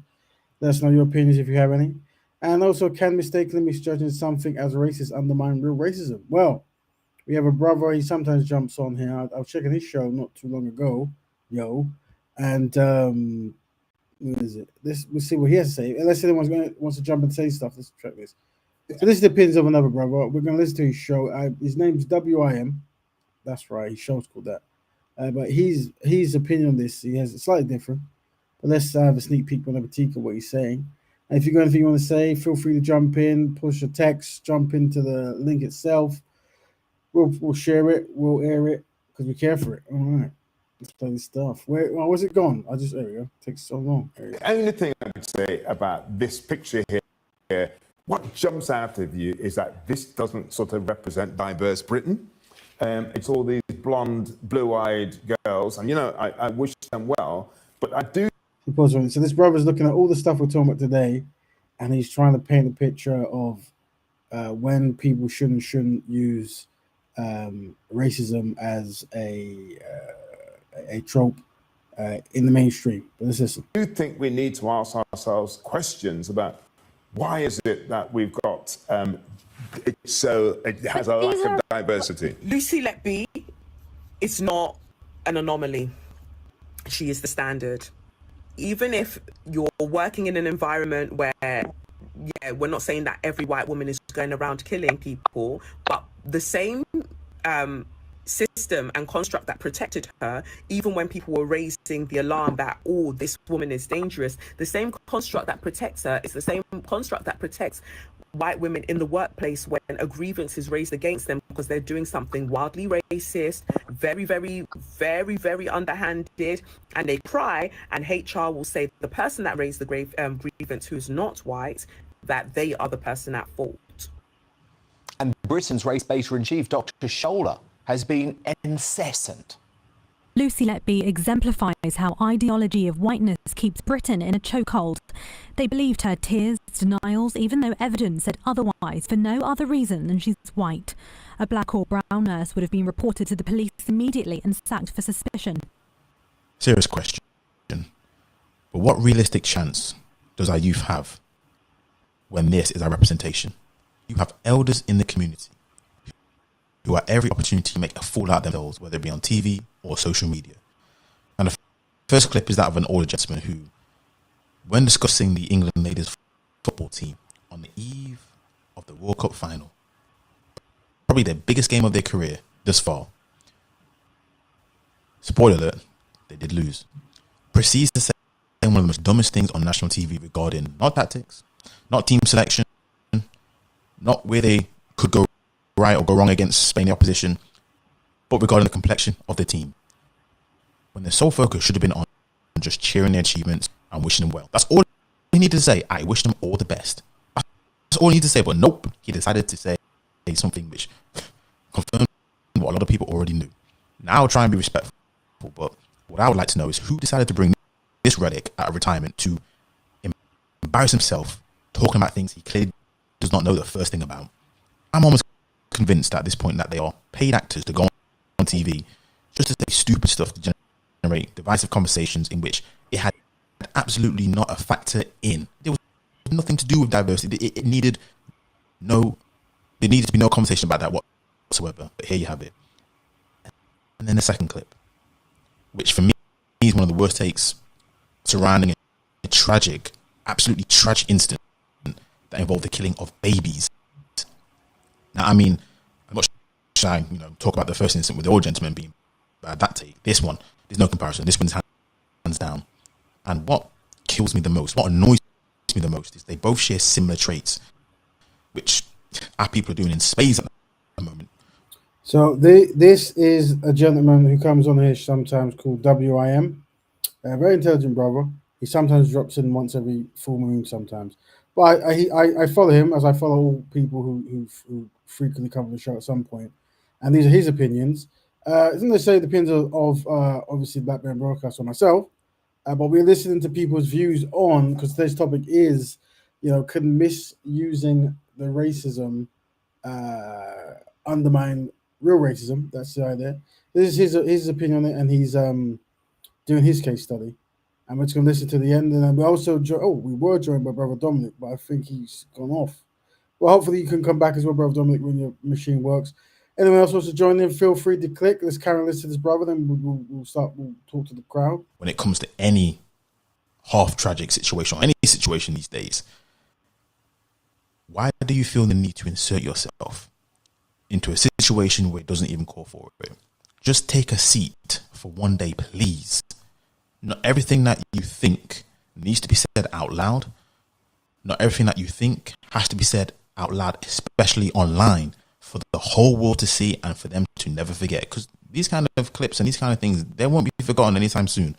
Let us know your opinions if you have any. And also, can mistakenly misjudging something as racist undermine real racism? Well, we have a brother. He sometimes jumps on here. I was checking his show not too long ago, and what is it? We'll see what he has to say. Unless anyone wants to jump and say stuff, let's check this. So this is the opinions of another brother. We're going to listen to his show. His name's WIM. That's right. His show's called that. But his opinion on this, he has it slightly different. But let's have a sneak peek on the critique of what he's saying. And if you've got anything you want to say, feel free to jump in, push a text, jump into the link itself. We'll share it, we'll air it because we care for it. All right, let's play this stuff. Where's it gone? There we go. It takes so long. The only thing I would say about this picture here, what jumps out of you is that this doesn't sort of represent diverse Britain. It's all these blonde, blue-eyed girls, and I wish them well, but I do. So this brother's looking at all the stuff we're talking about today, and he's trying to paint a picture of when people shouldn't use racism as a trope in the mainstream. But let's listen. I do think we need to ask ourselves questions about why is it that we've got it has a lack of diversity. Lucy Letby is not an anomaly. She is the standard. Even if you're working in an environment where, we're not saying that every white woman is going around killing people, but the same system and construct that protected her, even when people were raising the alarm that, this woman is dangerous, the same construct that protects her is the same construct that protects white women in the workplace when a grievance is raised against them because they're doing something wildly racist, very, very, very, very underhanded, and they cry, and HR will say the person that raised the grievance who's not white, that they are the person at fault. And Britain's race-based in chief, Dr. Scholler, has been incessant. Lucy Letby exemplifies how ideology of whiteness keeps Britain in a chokehold. They believed her tears, denials, even though evidence said otherwise, for no other reason than she's white. A black or brown nurse would have been reported to the police immediately and sacked for suspicion. Serious question. But what realistic chance does our youth have when this is our representation? You have elders in the community who have every opportunity to make a fool out of themselves, whether it be on TV or social media. And the first clip is that of an older gentleman who, when discussing the England ladies football team on the eve of the World Cup final, probably their biggest game of their career thus far, spoiler alert, they did lose, proceeds to say one of the most dumbest things on national TV regarding not tactics, not team selection, not where they could go right or go wrong against Spain, the opposition, but regarding the complexion of the team. When their sole focus should have been on just cheering their achievements and wishing them well. That's all he needed to say. I wish them all the best. That's all he needed to say, but nope, he decided to say something which confirmed what a lot of people already knew. Now I'll try and be respectful, but what I would like to know is who decided to bring this relic out of retirement to embarrass himself, talking about things he clearly does not know the first thing about. I'm almost convinced at this point that they are paid actors to go on TV just to say stupid stuff to generate divisive conversations in which it had absolutely not a factor in. There was nothing to do with diversity. It needed there needed to be no conversation about that whatsoever. But here you have it. And then the second clip, which for me is one of the worst takes surrounding a tragic, absolutely tragic incident that involved the killing of babies. Now, I mean, I'm not sure I talk about the first incident with the old gentleman being bad. That take, this one, there's no comparison. This one's hands down. And what kills me the most, what annoys me the most, is they both share similar traits, which our people are doing in spades at the moment. So this is a gentleman who comes on here sometimes called WIM, a very intelligent brother. He sometimes drops in once every full moon sometimes. But I follow him as I follow all people who frequently come on the show at some point. And these are his opinions. It's not necessarily the opinions of obviously Betterment Broadcast or myself, but we're listening to people's views on, because today's topic is, can misusing the racism undermine real racism. That's the idea. This is his opinion on it, and he's doing his case study. And we're just going to listen to the end, and then we also we were joined by Brother Dominic, but I think he's gone off. Well, hopefully you can come back as well, Brother Dominic, when your machine works. Anyone else wants to join in, feel free to click. Let's carry on listening to this brother, then we'll talk to the crowd. When it comes to any half tragic situation or any situation these days, why do you feel the need to insert yourself into a situation where it doesn't even call for it? Just take a seat for one day, please. Not everything that you think needs to be said out loud. Not everything that you think has to be said out loud, especially online, for the whole world to see and for them to never forget. Because these kind of clips and these kind of things, they won't be forgotten anytime soon.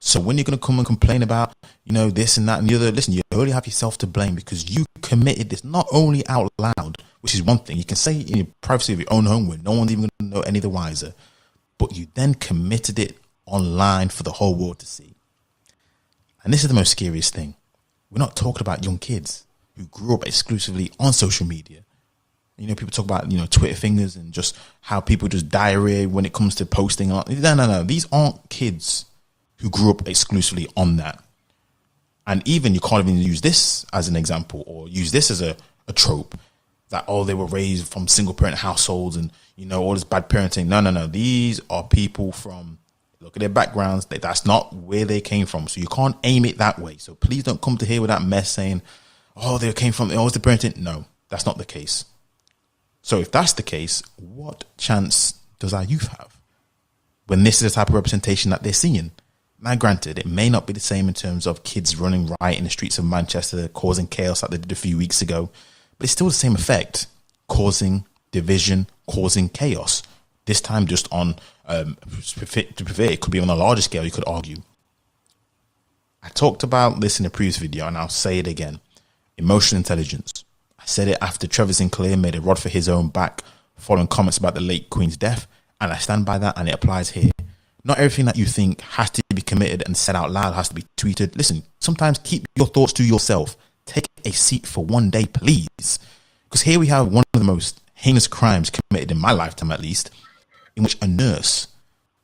So when you're going to come and complain about, this and that and the other, listen, you only have yourself to blame because you committed this not only out loud, which is one thing. You can say in your privacy of your own home where no one's even going to know any the wiser, but you then committed it online for the whole world to see. And this is the most scariest thing. We're not talking about young kids who grew up exclusively on social media. People talk about, Twitter fingers and just how people just diarrhea when it comes to posting. No. These aren't kids who grew up exclusively on that. And even you can't even use this as an example or use this as a trope that, they were raised from single parent households and, all this bad parenting. No. These are people from, look at their backgrounds. That's not where they came from. So you can't aim it that way. So please don't come to here with that mess saying, they came from, it's the parenting. No, that's not the case. So if that's the case, what chance does our youth have when this is the type of representation that they're seeing? Now, granted, it may not be the same in terms of kids running riot in the streets of Manchester, causing chaos like they did a few weeks ago, but it's still the same effect, causing division, causing chaos. This time just on, to prefer, it could be on a larger scale, you could argue. I talked about this in a previous video and I'll say it again. Emotional intelligence. I said it after Trevor Sinclair made a rod for his own back following comments about the late Queen's death, and I stand by that and it applies here. Not everything that you think has to be committed and said out loud has to be tweeted. Listen, sometimes keep your thoughts to yourself. Take a seat for one day, please. Because here we have one of the most heinous crimes committed in my lifetime, at least, in which a nurse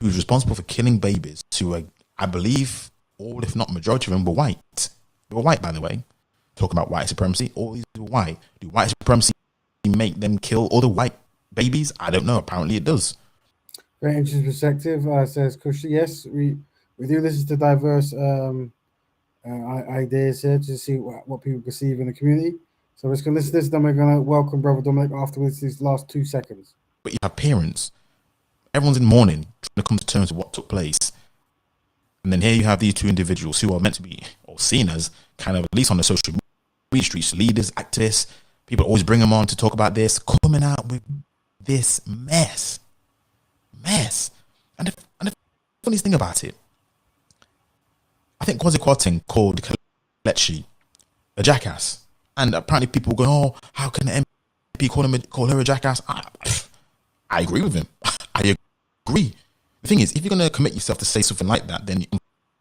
who was responsible for killing babies who, I believe, all if not majority of them were white. They were white, by the way. Talking about white supremacy, all these were white. Do white supremacy make them kill other white babies? I don't know. Apparently it does. Very interesting perspective, says Kush. Yes, we do listen to diverse ideas here to see what people perceive in the community. So we're just going to listen to this, then we're going to welcome Brother Dominic afterwards, these last 2 seconds. But you have parents, everyone's in mourning, trying to come to terms with what took place. And then here you have these 2 individuals who are meant to be, or seen as, kind of, at least on the social media streets, leaders, activists. People always bring them on to talk about this, coming out with this mess. And the funniest thing about it, I think Kwasi Kwarteng called Kelechi a jackass. And apparently people go, how can the MP call her a jackass? I agree with him. I agree. The thing is, if you're going to commit yourself to say something like that, then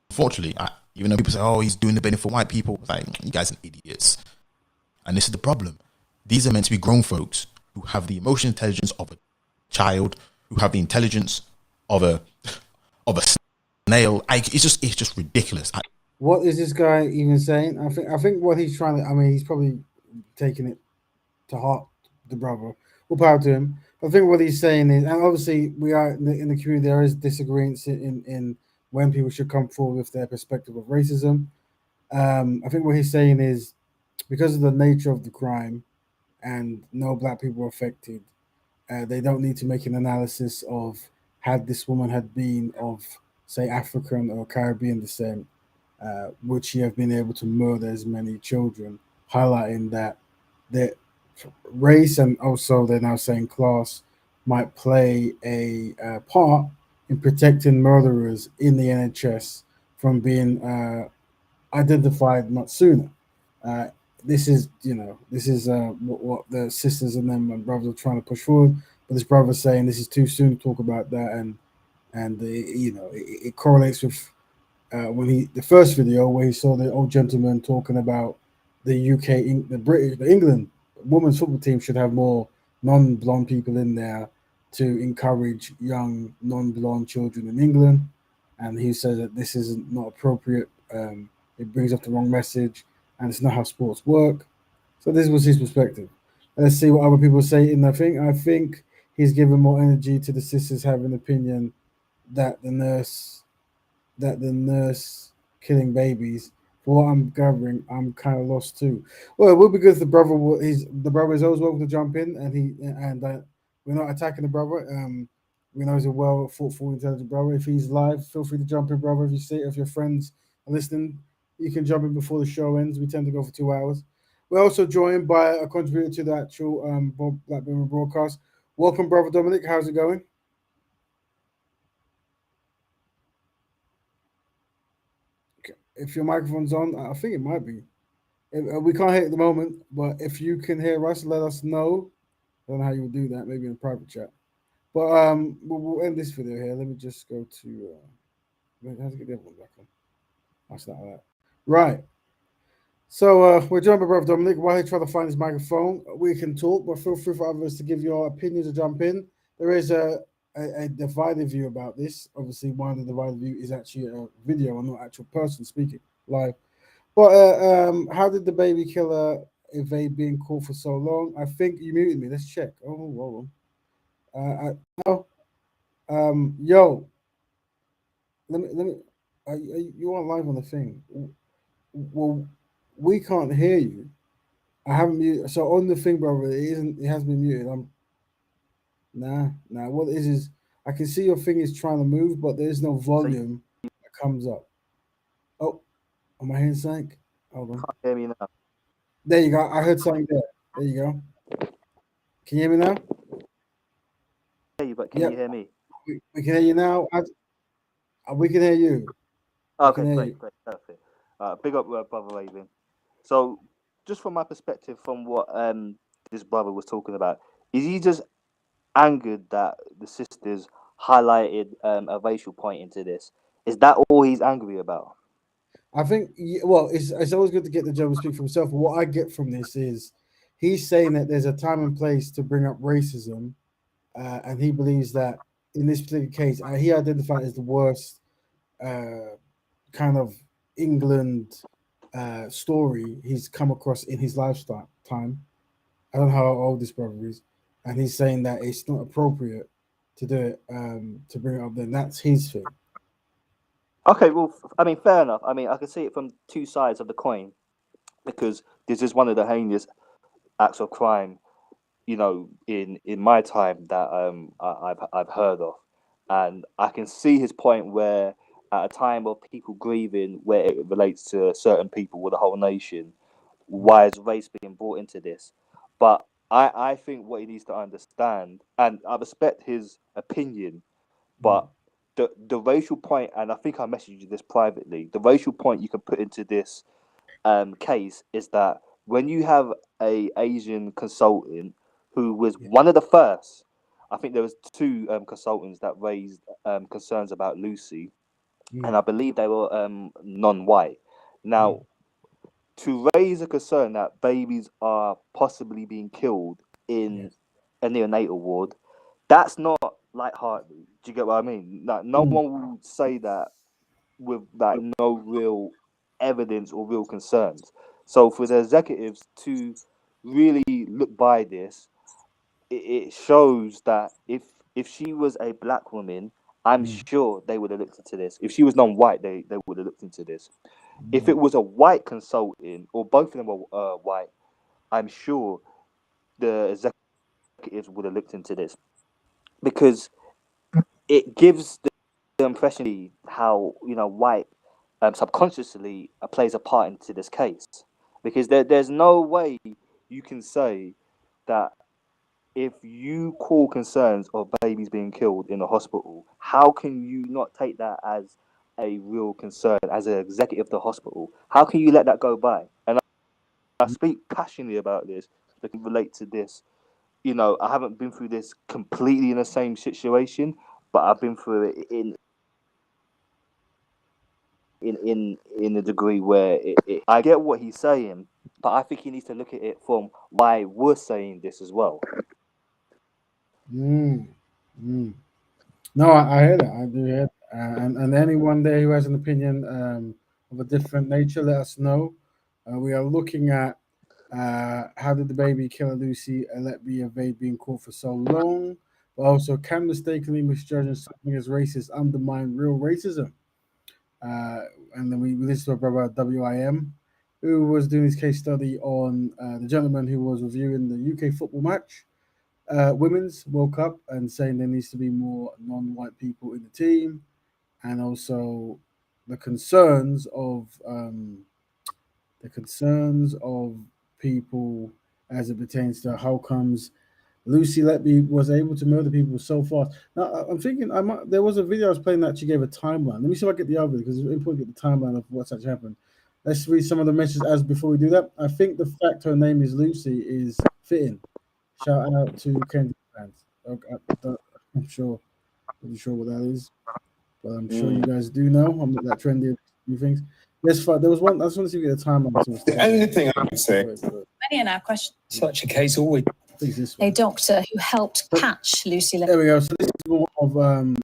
unfortunately, even though people say, he's doing the bidding for white people, it's like, you guys are idiots. And this is the problem. These are meant to be grown folks who have the emotional intelligence of a child, who have the intelligence of a snail. It's just ridiculous. What is this guy even saying? I think what he's trying to, he's probably taking it to heart, the brother. All power to him. I think what he's saying is, and obviously we are in the community, there is disagreements in when people should come forward with their perspective of racism. I think what he's saying is, because of the nature of the crime and no black people were affected, they don't need to make an analysis of had this woman had been of, say, African or Caribbean descent, would she have been able to murder as many children, highlighting that race and also they're now saying class might play a part in protecting murderers in the NHS from being identified much sooner. This is what the sisters and them and brothers are trying to push forward, but this brother saying this is too soon to talk about that, and it correlates with when the first video where he saw the old gentleman talking about the UK, the British, the England women's football team should have more non-blonde people in there to encourage young non-blonde children in England. And he said that this is not appropriate. It brings up the wrong message, and it's not how sports work. So this was his perspective. Let's see what other people say in the thing. I think he's giving more energy to the sisters having an opinion that the nurse killing babies. For what I'm gathering, I'm kind of lost too. Well, it would be good if the brother. The brother is always welcome to jump in, and we're not attacking the brother. We know he's a well thoughtful, intelligent brother. If he's live, feel free to jump in, brother. If your friends are listening, you can jump in before the show ends. We tend to go for 2 hours. We're also joined by a contributor to the actual Betterment Broadcast. Welcome, brother Dominic. How's it going? If your microphone's on, I think it might be. We can't hear it at the moment, but if you can hear us, let us know. I don't know how you would do that, maybe in a private chat. But we'll end this video here. Let me just go to how to get the other one back on. That's not that. Right. So we're joined by Brother Dominic. While he tries to find his microphone, we can talk, but feel free for others to give your opinions or jump in. There is a divided view about this. Obviously, one of the divided view is actually a video and not actual person speaking live. But how did the baby killer evade being caught for so long? I think you muted me. Let's check. Oh, hold on. Yo, let me. You are live on the thing. Well, we can't hear you. I haven't muted. So on the thing, brother, it isn't. It has been muted. Nah. What it is I can see your thing is trying to move, but there is no volume that comes up. Oh, am I hearing something? Hold on. Can't hear me now. There you go. I heard something there. There you go. Can you hear me now? I hear you, but can you hear me? We can hear you now. We can hear you. Okay, great, perfect. Big up, brother Raven. So, just from my perspective, from what this brother was talking about, is he just angered that the sisters highlighted a racial point into this? Is that all he's angry about? I think, well, it's always good to get the gentleman to speak for himself. But what I get from this is he's saying that there's a time and place to bring up racism, and he believes that in this particular case, he identified as the worst kind of England story he's come across in his lifetime. I don't know how old this brother is, and he's saying that it's not appropriate to do it, to bring it up. Then that's his thing. Okay, well, I mean, fair enough. I mean, I can see it from two sides of the coin, because this is one of the heinous acts of crime, you know, in my time that I've heard of, and I can see his point where at a time of people grieving, where it relates to certain people with the whole nation, why is race being brought into this? But I think what he needs to understand, and I respect his opinion, but the racial point, and I think I messaged you this privately, the racial point you can put into this case is that when you have a Asian consultant who was one of the first, I think there was two consultants that raised concerns about Lucy, and I believe they were non-white. Now, to raise a concern that babies are possibly being killed in a neonatal ward, that's not lighthearted. Do you get what I mean? Like, no one will say that with like no real evidence or real concerns. So for the executives to really look by this, it shows that if she was a black woman, I'm sure they would have looked into this. If she was non-white, they would have looked into this. If it was a white consultant, or both of them were white, I'm sure the executives would have looked into this, because it gives the impression how, you know, white subconsciously plays a part into this case, because there's no way you can say that if you call concerns of babies being killed in a hospital, how can you not take that as a real concern as an executive of the hospital? How can you let that go by? And I speak passionately about this, because I can relate to this. You know, I haven't been through this completely in the same situation, but I've been through it in a degree where I get what he's saying, but I think he needs to look at it from why we're saying this as well. No, I hear that. I do hear that. And anyone there who has an opinion of a different nature, let us know. We are looking at how did the baby killer Lucy Letby evade being caught for so long, but also can mistakenly misjudging something as racist undermine real racism? And then we listened to our brother WIM, who was doing his case study on the gentleman who was reviewing the UK football match, Women's World Cup, and saying there needs to be more non-white people in the team, and also the concerns of people as it pertains to how comes Lucy Letby was able to murder people so fast. Now, I'm thinking there was a video I was playing that she gave a timeline. Let me see if I get the other, because it's important to get the timeline of what's actually happened. Let's read some of the messages as before we do that. I think the fact her name is Lucy is fitting. Shout out to Kendrick fans. Okay, I'm sure what that is, but I'm sure you guys do know. I'm not that trendy. New things. Yes, there was one. I just want to see if we get a timeline. The only thing I would say. Many in our question. Such a case always. A doctor who helped catch Lucy Letby. There we go. So this is more of oh,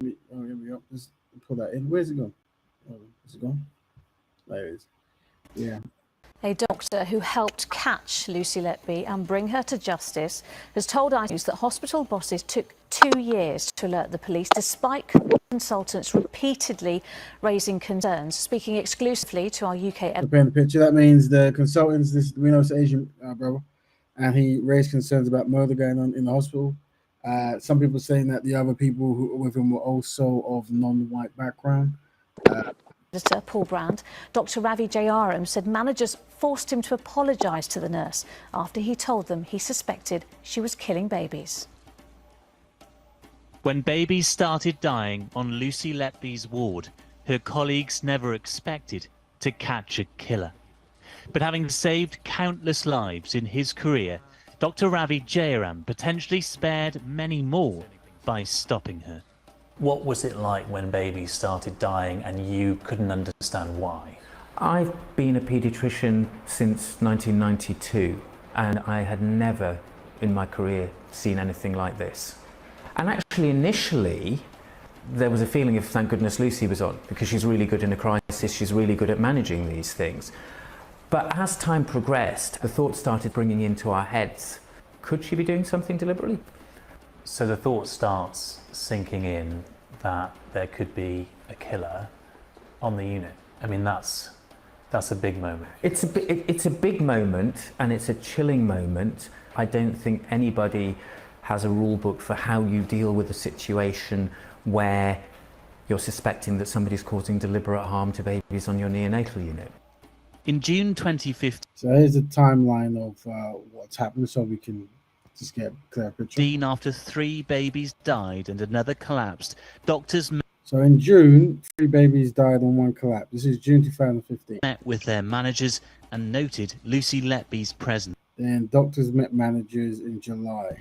here we go. Let's pull that in. Where's it gone? Oh, is it gone? There it is. Yeah. A doctor who helped catch Lucy Letby and bring her to justice has told iNews that hospital bosses took 2 years to alert the police, despite consultants repeatedly raising concerns. Speaking exclusively to our UK... Paint the picture. That means the consultants, we know it's Asian brother, and he raised concerns about murder going on in the hospital. Some people saying that the other people who were with him were also of non-white background. Editor Paul Brand, Dr. Ravi Jayaram said managers forced him to apologise to the nurse after he told them he suspected she was killing babies. When babies started dying on Lucy Letby's ward, her colleagues never expected to catch a killer. But having saved countless lives in his career, Dr. Ravi Jayaram potentially spared many more by stopping her. What was it like when babies started dying and you couldn't understand why? I've been a paediatrician since 1992, and I had never in my career seen anything like this. And actually, initially, there was a feeling of thank goodness Lucy was on, because she's really good in a crisis, she's really good at managing these things. But as time progressed, the thought started bringing into our heads, could she be doing something deliberately? So the thought starts sinking in that there could be a killer on the unit. I mean, that's a big moment. It's a big moment, and it's a chilling moment. I don't think anybody has a rule book for how you deal with a situation where you're suspecting that somebody's causing deliberate harm to babies on your neonatal unit. In June 2015... So here's a timeline of what's happened, so we can just get a clear picture. After 3 babies died and another collapsed, doctors... So in June, 3 babies died and 1 collapsed. This is June 2015. ...met with their managers and noted Lucy Letby's presence. Then doctors met managers in July.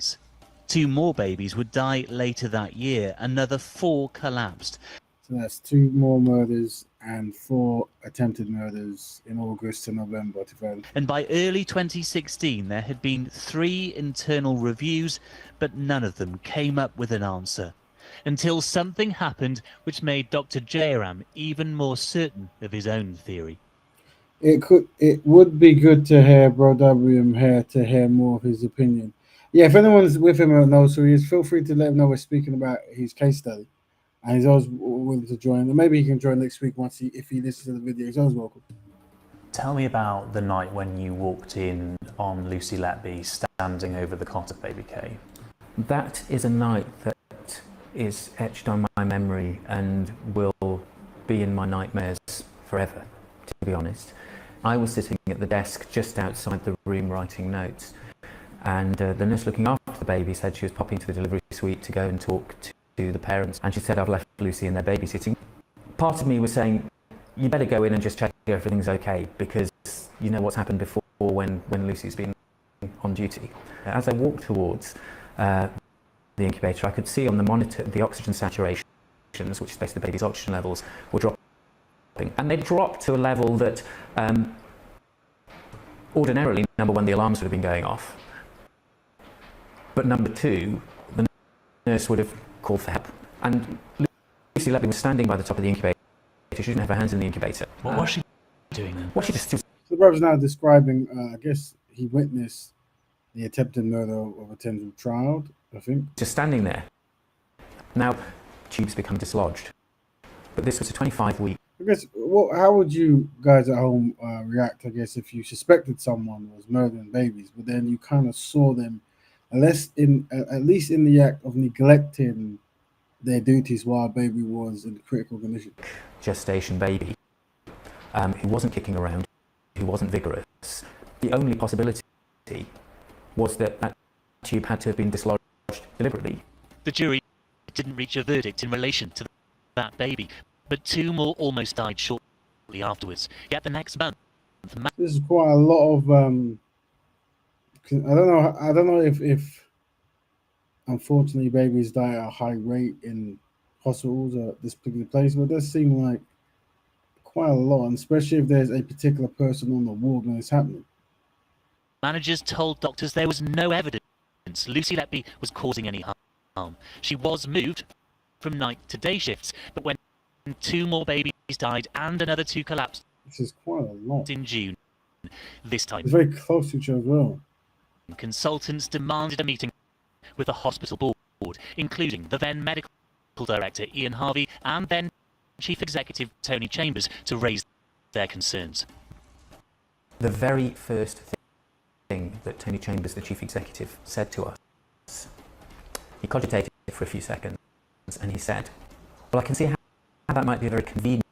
2 more babies would die later that year. Another 4 collapsed. So that's 2 more murders and 4 attempted murders in August to November 2000. And by early 2016, there had been 3 internal reviews, but none of them came up with an answer. Until something happened which made Dr. Jayaram even more certain of his own theory. It would be good to hear Bro WM here to hear more of his opinion. Yeah, if anyone's with him or knows who he is, feel free to let him know we're speaking about his case study. And he's always willing to join. And maybe he can join next week if he listens to the video. He's always welcome. Tell me about the night when you walked in on Lucy Letby standing over the cot of baby Kay. That is a night that is etched on my memory and will be in my nightmares forever, to be honest. I was sitting at the desk just outside the room writing notes, and the nurse looking after the baby said she was popping to the delivery suite to go and talk to the parents, and she said, I've left Lucy in there babysitting. Part of me was saying, you better go in and just check everything's okay, because you know what's happened before when Lucy's been on duty. As I walked towards the incubator, I could see on the monitor the oxygen saturations, which is basically the baby's oxygen levels, were dropping. And they dropped to a level that ordinarily, number one, the alarms would have been going off. But number two, the nurse would have called for help. And Lucy Letby was standing by the top of the incubator. She didn't have her hands in the incubator. What was she doing then? Well, she just... The brother's now describing, I guess he witnessed the attempted murder of a 10-year-old child, I think. Just standing there. Now, tubes become dislodged. But this was a 25-week... I guess, how would you guys at home react, I guess, if you suspected someone was murdering babies, but then you kind of saw them, at least in the act of neglecting their duties while a baby was in critical condition? Gestation baby, who wasn't kicking around, who wasn't vigorous. The only possibility was that that tube had to have been dislodged deliberately. The jury didn't reach a verdict in relation to that baby, but 2 more almost died shortly afterwards. Yet the next month... This is quite a lot of... I don't know if unfortunately babies die at a high rate in hospitals at this particular place, but it does seem like quite a lot, and especially if there's a particular person on the ward when it's happening. Managers told doctors there was no evidence Lucy Letby was causing any harm. She was moved from night to day shifts, but when 2 more babies died and another 2 collapsed, this is quite a lot, in June, this time it's very close to each other as well. Consultants demanded a meeting with the hospital board, including the then medical director Ian Harvey and then chief executive Tony Chambers, to raise their concerns. The very first thing that Tony Chambers, the chief executive, said to us, he cogitated for a few seconds and he said, well, I can see how that might be a very convenient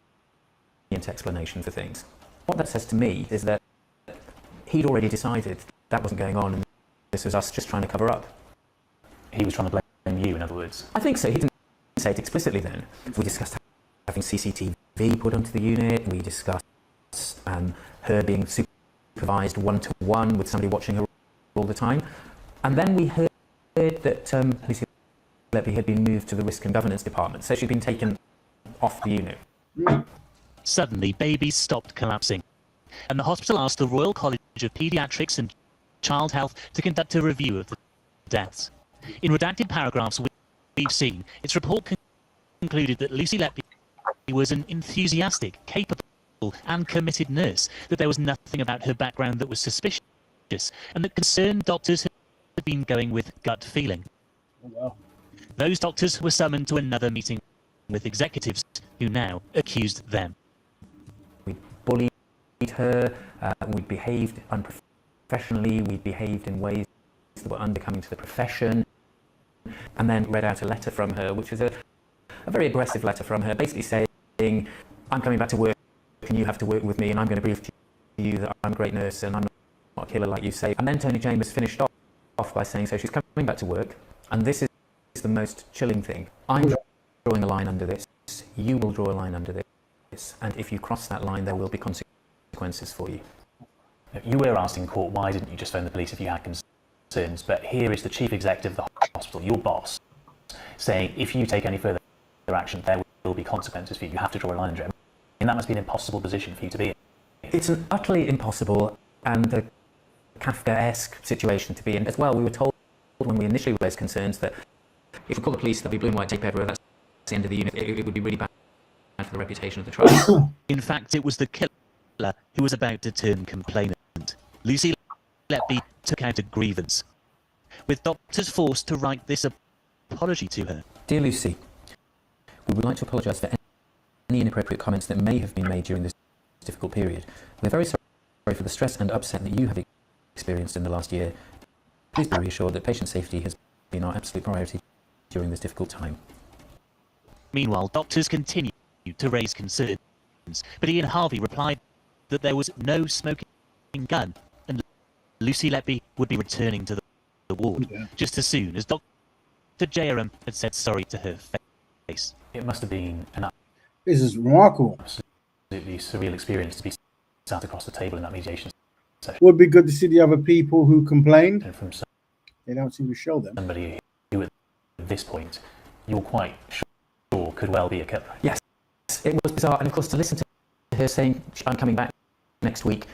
explanation for things. What that says to me is that he'd already decided that wasn't going on and this was us just trying to cover up. He was trying to blame you, in other words? I think so. He didn't say it explicitly then. We discussed having CCTV put onto the unit. We discussed her being supervised one-to-one with somebody watching her all the time. And then we heard that Lucy Letby had been moved to the Risk and Governance Department, so she'd been taken off the unit. Suddenly, babies stopped collapsing, and the hospital asked the Royal College of Paediatrics and Child Health to conduct a review of the deaths. In redacted paragraphs we've seen, its report concluded that Lucy Letby was an enthusiastic, capable and committed nurse, that there was nothing about her background that was suspicious, and that concerned doctors had been going with gut feeling. Oh, wow. Those doctors were summoned to another meeting with executives who now accused them. We bullied her, we behaved unprofessionally, we behaved in ways that were unbecoming to the profession, and then read out a letter from her, which was a very aggressive letter from her, basically saying, I'm coming back to work and you have to work with me and I'm going to prove to you that I'm a great nurse and I'm not a killer like you say. And then Tony Chambers finished off by saying, so she's coming back to work, and this is the most chilling thing. I'm drawing a line under this, you will draw a line under this, and if you cross that line there will be consequences for you. You were asked in court, why didn't you just phone the police if you had concerns? But here is the chief executive of the hospital, your boss, saying if you take any further action there will be consequences for you. You have to draw a line under it. And that must be an impossible position for you to be in. It's an utterly impossible and a Kafkaesque situation to be in as well. We were told when we initially raised concerns that if we call the police, there'll be blue and white tape everywhere, that's the end of the unit. It would be really bad for the reputation of the trust. In fact, it was the killer who was about to turn complainant. Lucy Letby took out a grievance, with doctors forced to write this apology to her. Dear Lucy, we would like to apologise for any inappropriate comments that may have been made during this difficult period. We're very sorry for the stress and upset that you have experienced in the last year. Please be reassured that patient safety has been our absolute priority during this difficult time. Meanwhile, doctors continued to raise concerns, but Ian Harvey replied that there was no smoking gun and Lucy Letby would be returning to the ward just as soon as Dr. Jayaram had said sorry to her face. It must have been an This is remarkable. absolutely surreal experience to be sat across the table in that mediation session. Would be good to see the other people who complained. And from They don't seem to show them. somebody who at this point you're quite sure could well be a killer. Yes, it was bizarre, and of course to listen to her saying I'm coming back next week,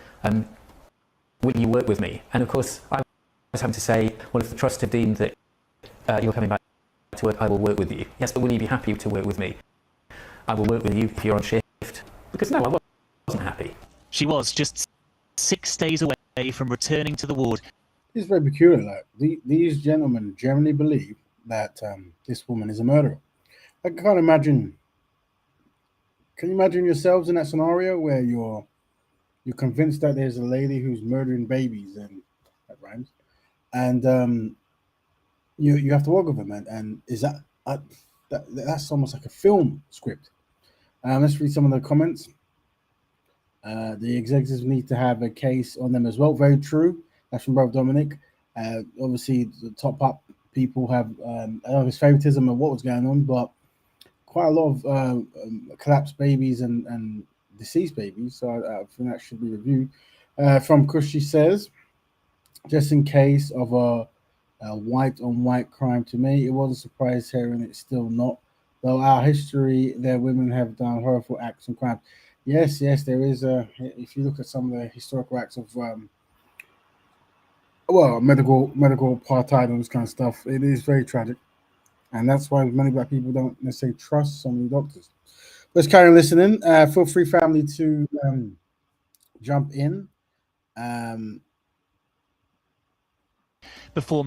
will you work with me? And of course, I was having to say, well, if the trust have deemed that you're coming back to work, I will work with you. Yes, but will you be happy to work with me? I will work with you if you're on shift. Because no, I wasn't happy. She was just 6 days away from returning to the ward. It's very peculiar. Like these gentlemen generally believe that this woman is a murderer. I can't imagine. Can you imagine yourselves in that scenario where you're convinced that there's a lady who's murdering babies, and that rhymes, and you have to work with them, and is that's almost like a film script. Let's read some of the comments. The executives need to have a case on them as well. Very true. That's from Brother Dominic. Obviously, the top up people have I don't know if it's favoritism of what was going on, but quite a lot of collapsed babies and deceased babies. So I think that should be reviewed. From Kushi says, just in case of a white on white crime, to me, it wasn't a surprise hearing it's still not. Though our history, there women have done horrible acts and crimes. Yes, there is a. If you look at some of the historical acts of, medical apartheid and this kind of stuff, it is very tragic, and that's why many black people don't necessarily trust so many doctors. Let's carry on listening. Feel free, family, to jump in. Before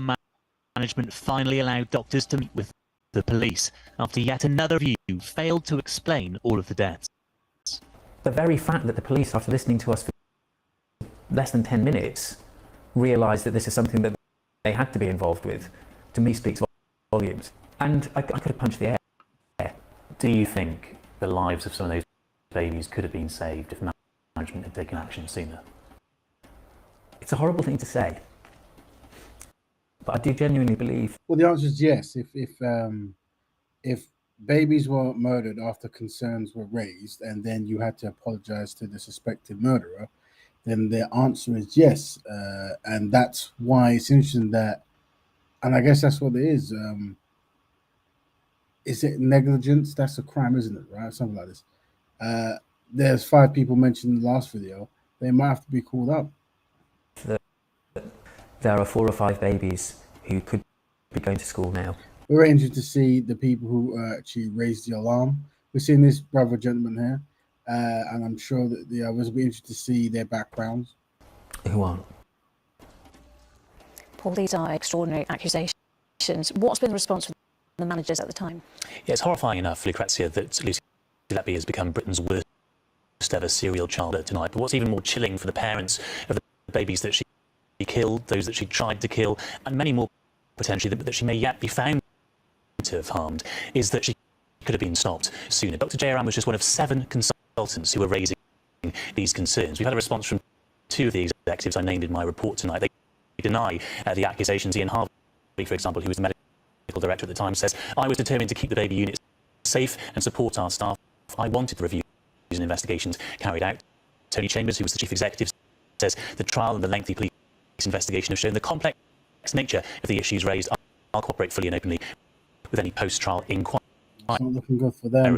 management finally allowed doctors to meet with the police after yet another review failed to explain all of the deaths. The very fact that the police, after listening to us for less than 10 minutes, realised that this is something that they had to be involved with, to me speaks volumes. And I could have punched the air. Do you think the lives of some of those babies could have been saved if management had taken action sooner? It's a horrible thing to say, but I do genuinely believe. Well, the answer is yes. If babies were murdered after concerns were raised, and then you had to apologize to the suspected murderer, then the answer is yes. And that's why it's interesting that, and I guess that's what it is. Is it negligence? That's a crime, isn't it? Right? Something like this. There's 5 people mentioned in the last video. They might have to be called up. There are 4 or 5 babies who could be going to school now. We're interested to see the people who actually raised the alarm. We're seeing this brother gentleman here, and I'm sure that the others will be interested to see their backgrounds. Who aren't? Paul, these are extraordinary accusations. What's been the response from the managers at the time? Yeah, it's horrifying enough, Lucrezia, that Lucy Letby has become Britain's worst ever serial child tonight. But what's even more chilling for the parents of the babies that she killed, those that she tried to kill, and many more potentially that she may yet be found to have harmed, is that she could have been stopped sooner. Dr. Jayaram was just one of 7 consultants who were raising these concerns. We've had a response from 2 of the executives I named in my report tonight. They deny the accusations. Ian Harvey, for example, who was the medical director at the time, says, I was determined to keep the baby unit safe and support our staff. I wanted the reviews and investigations carried out. Tony Chambers, who was the chief executive, says the trial and the lengthy police investigation have shown the complex nature of the issues raised. I'll cooperate fully and openly with any post-trial inquiry. It's not looking good for them.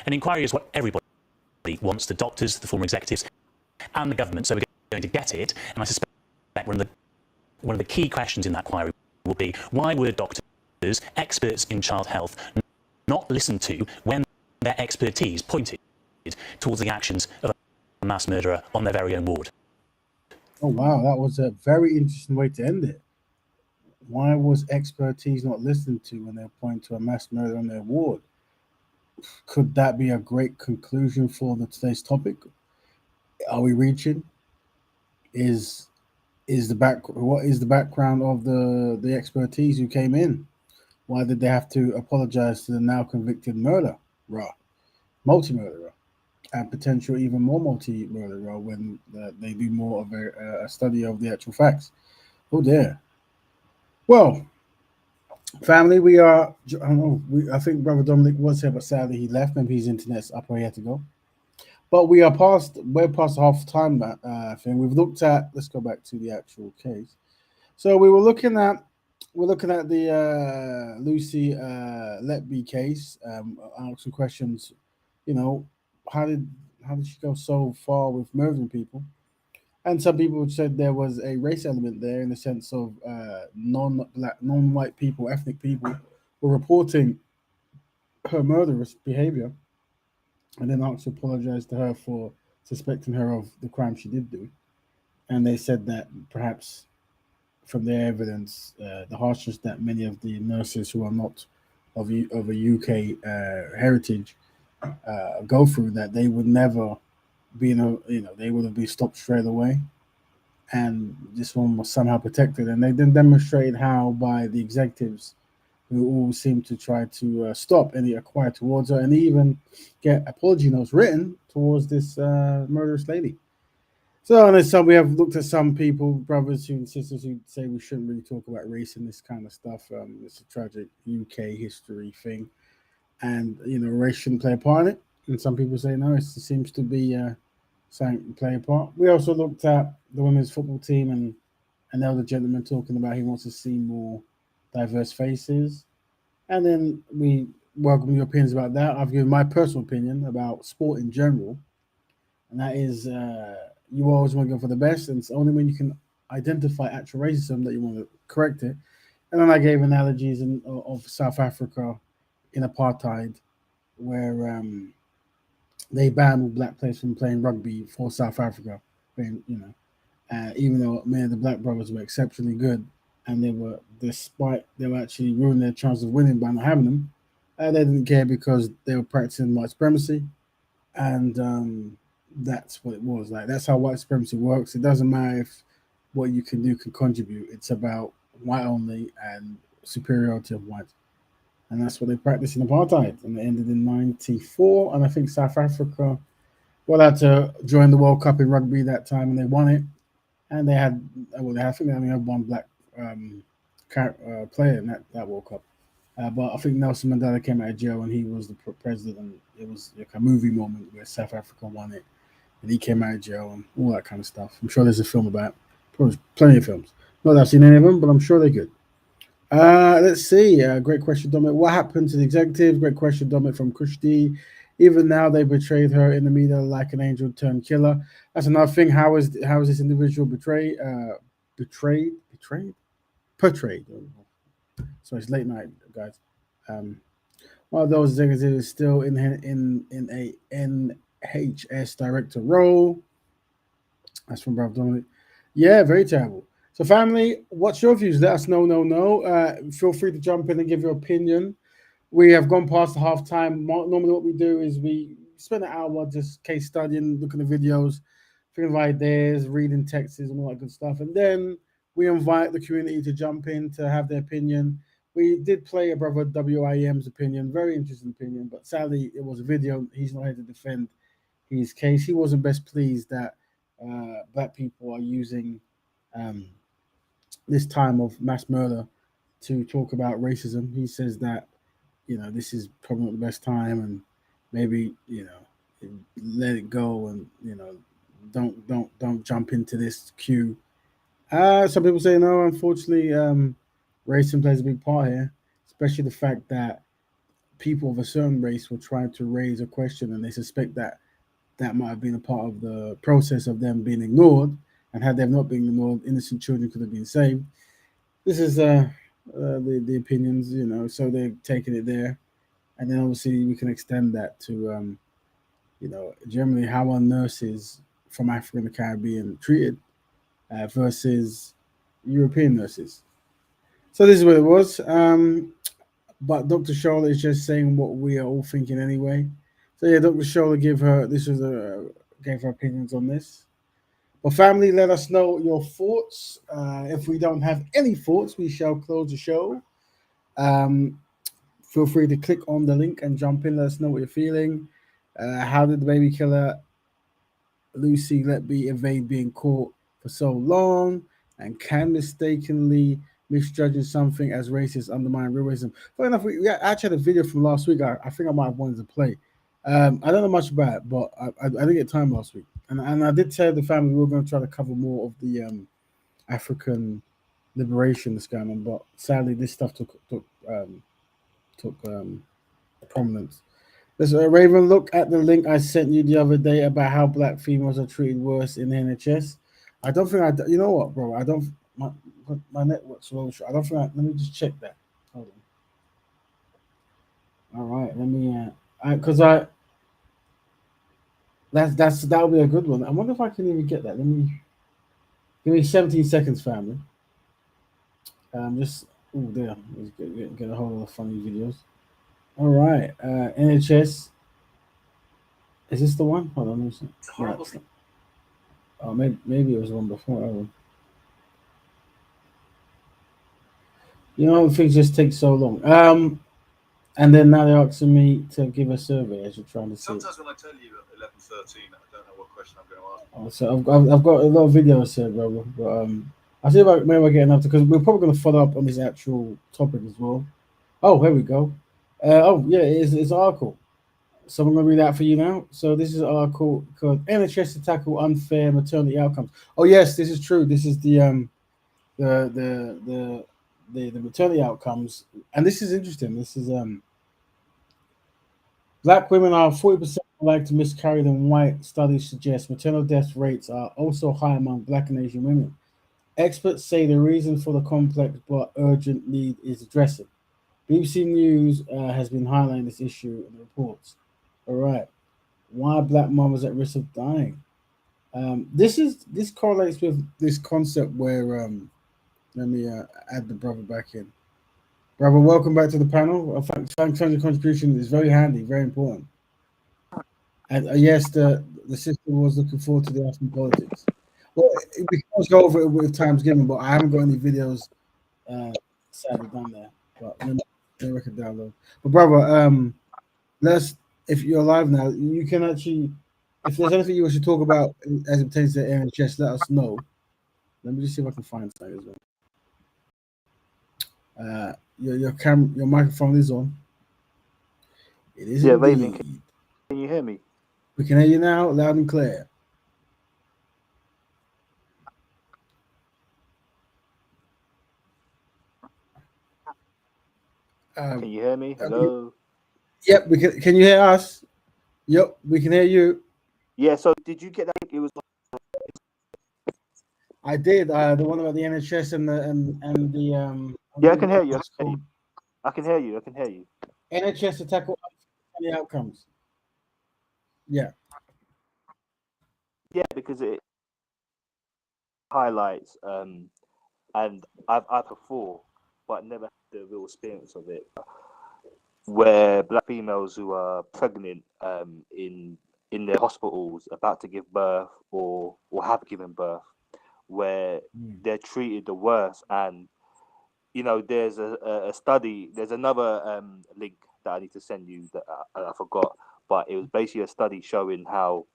An inquiry is what everybody wants, the doctors, the former executives, and the government. So we're going to get it. And I suspect one of the key questions in that inquiry will be, why were doctors, experts in child health, not listened to when their expertise pointed towards the actions of a mass murderer on their very own ward? Oh, wow. That was a very interesting way to end it. Why was expertise not listened to when they point to a mass murder on their ward? Could that be a great conclusion for today's topic? Are we reaching? What is the background of the expertise who came in? Why did they have to apologize to the now convicted murderer, multi-murderer, and potential even more multi-murderer when they do more of a study of the actual facts? Oh dear. Well, family, we are. I don't know. I think Brother Dominic was here, but sadly he left. Maybe his internet's up where he had to go. But we're past the half time thing. We've looked at. Let's go back to the actual case. So we're looking at the Lucy Letby case. Ask some questions. You know, how did she go so far with murdering people? And some people said there was a race element there in the sense of non-black, non-white people, ethnic people were reporting her murderous behavior and then asked to apologize to her for suspecting her of the crime she did do. And they said that perhaps from their evidence, the harshness that many of the nurses who are not of a UK heritage go through, that they would never be they would have been stopped straight away, and this one was somehow protected. And they then demonstrated how by the executives who all seem to try to stop any acquire towards her and even get apology notes written towards this murderous lady. So, and some we have looked at some people, brothers and sisters, who say we shouldn't really talk about race and this kind of stuff. It's a tragic UK history thing, and race shouldn't play a part in it. And some people say no, it seems to be something to play a part. We also looked at the women's football team and an elder gentleman talking about he wants to see more diverse faces, and then we welcome your opinions about that. I've given my personal opinion about sport in general, and that is you always want to go for the best, and it's only when you can identify actual racism that you want to correct it. And then I gave analogies of South Africa in apartheid, where they banned all black players from playing rugby for South Africa. Even though many of the black brothers were exceptionally good, and despite they were actually ruining their chance of winning by not having them, they didn't care because they were practicing white supremacy, and that's what it was. Like, that's how white supremacy works. It doesn't matter if what you can do can contribute. It's about white only and superiority of white. And that's what they practiced in apartheid. And it ended in 94. And I think South Africa had to join the World Cup in rugby that time, and they won it. And I think they only had one black player in that World Cup. But I think Nelson Mandela came out of jail and he was the president, and it was like a movie moment where South Africa won it. And he came out of jail and all that kind of stuff. I'm sure there's a film about it. Probably plenty of films. Not that I've seen any of them, but I'm sure they're good. Let's see. Great question, Dominic. What happened to the executive? Great question, Dominic, from Kushti. Even now, they betrayed her in the media like an angel turned killer. That's another thing. How is this individual portrayed? So it's late night, guys. One of those executives is still in a NHS director role. That's from Brother Dominic. Yeah, very terrible. So, family, what's your views? Let us know. Feel free to jump in and give your opinion. We have gone past the half time. Normally, what we do is we spend an hour just case studying, looking at videos, thinking of ideas, reading texts, and all that good stuff. And then we invite the community to jump in to have their opinion. We did play a brother WIM's opinion, very interesting opinion, but sadly, it was a video. He's not here to defend his case. He wasn't best pleased that black people are using this time of mass murder to talk about racism. He says that this is probably not the best time, and maybe let it go, and don't jump into this queue. Some people say no. Unfortunately, racism plays a big part here, especially the fact that people of a certain race were trying to raise a question, and they suspect that might have been a part of the process of them being ignored. And had they not been ignored, innocent children could have been saved. This is the opinions, so they're taking it there. And then obviously we can extend that to, generally how are nurses from Africa and the Caribbean treated versus European nurses. So this is what it was. But Dr. Shola is just saying what we are all thinking anyway. So yeah, Dr. Shola gave her opinions on this. But family, let us know your thoughts. If we don't have any thoughts, we shall close the show. Feel free to click on the link and jump in. Let us know what you're feeling. How did the baby killer Lucy Letby evade being caught for so long? And can mistakenly misjudging something as racist undermine real racism? Funny enough, we actually had a video from last week. I think I might have wanted to play. I don't know much about it, but I didn't get time last week. And I did tell the family we were going to try to cover more of the African liberation that's going on, but sadly this stuff took prominence. Let's Raven, look at the link I sent you the other day about how black females are treated worse in the NHS. I don't think you know what, bro? I don't. My network's slow. I don't think. Let me just check that. Hold on. All right. Let me. Because that'll be a good one. I wonder if I can even get that. Let me. Give me 17 seconds, family. Just. Oh, there. Let's get a hold of the funny videos. All right. NHS. Is this the one? Hold on. It's a horrible thing. Oh, maybe it was one before. Oh. You know, things just take so long. And then now they're asking me to give a survey as you're trying to see. Sometimes when I tell you at 11:13, I don't know what question I'm going to ask. Oh, so I've got a lot of videos here, brother. But I'll see about maybe I get enough because we're probably going to follow up on this actual topic as well. Oh, here we go. Oh yeah, it's an article. So I'm going to read that for you now. So this is an article called NHS to tackle unfair maternity outcomes. Oh yes, this is true. This is the maternity outcomes, and this is interesting. This is Black women are 40% more likely to miscarry than white. Studies suggest maternal death rates are also high among Black and Asian women. Experts say the reason for the complex but urgent need is addressing. BBC News has been highlighting this issue in the reports. All right, why are Black mothers at risk of dying? This correlates with this concept where let me add the brother back in. Brother, welcome back to the panel. Thanks for your contribution. It's very handy, very important. And yes, the sister was looking forward to the African politics. Well, we can go over it with times given, but I haven't got any videos sadly done there. But let me work it download. But brother, if you're live now, you can actually, if there's anything you wish to talk about as it pertains to NHS, let us know. Let me just see if I can find something as well. Your microphone is on. It is Yeah, indeed. Raven, can you hear me? We can hear you now, loud and clear. Can you hear me? Hello. Yep, we can. Can you hear us? Yep, we can hear you. Yeah. So did you get that? It was. I did. The one about the NHS and the Yeah, I can hear you. I can hear you. I can hear you. NHS to tackle the outcomes. Yeah. Yeah, because it highlights, and I've before, but never had the real experience of it, where Black females who are pregnant, in their hospitals about to give birth or have given birth, where they're treated the worst. And there's a study. There's another link that I need to send you that I forgot, but it was basically a study showing how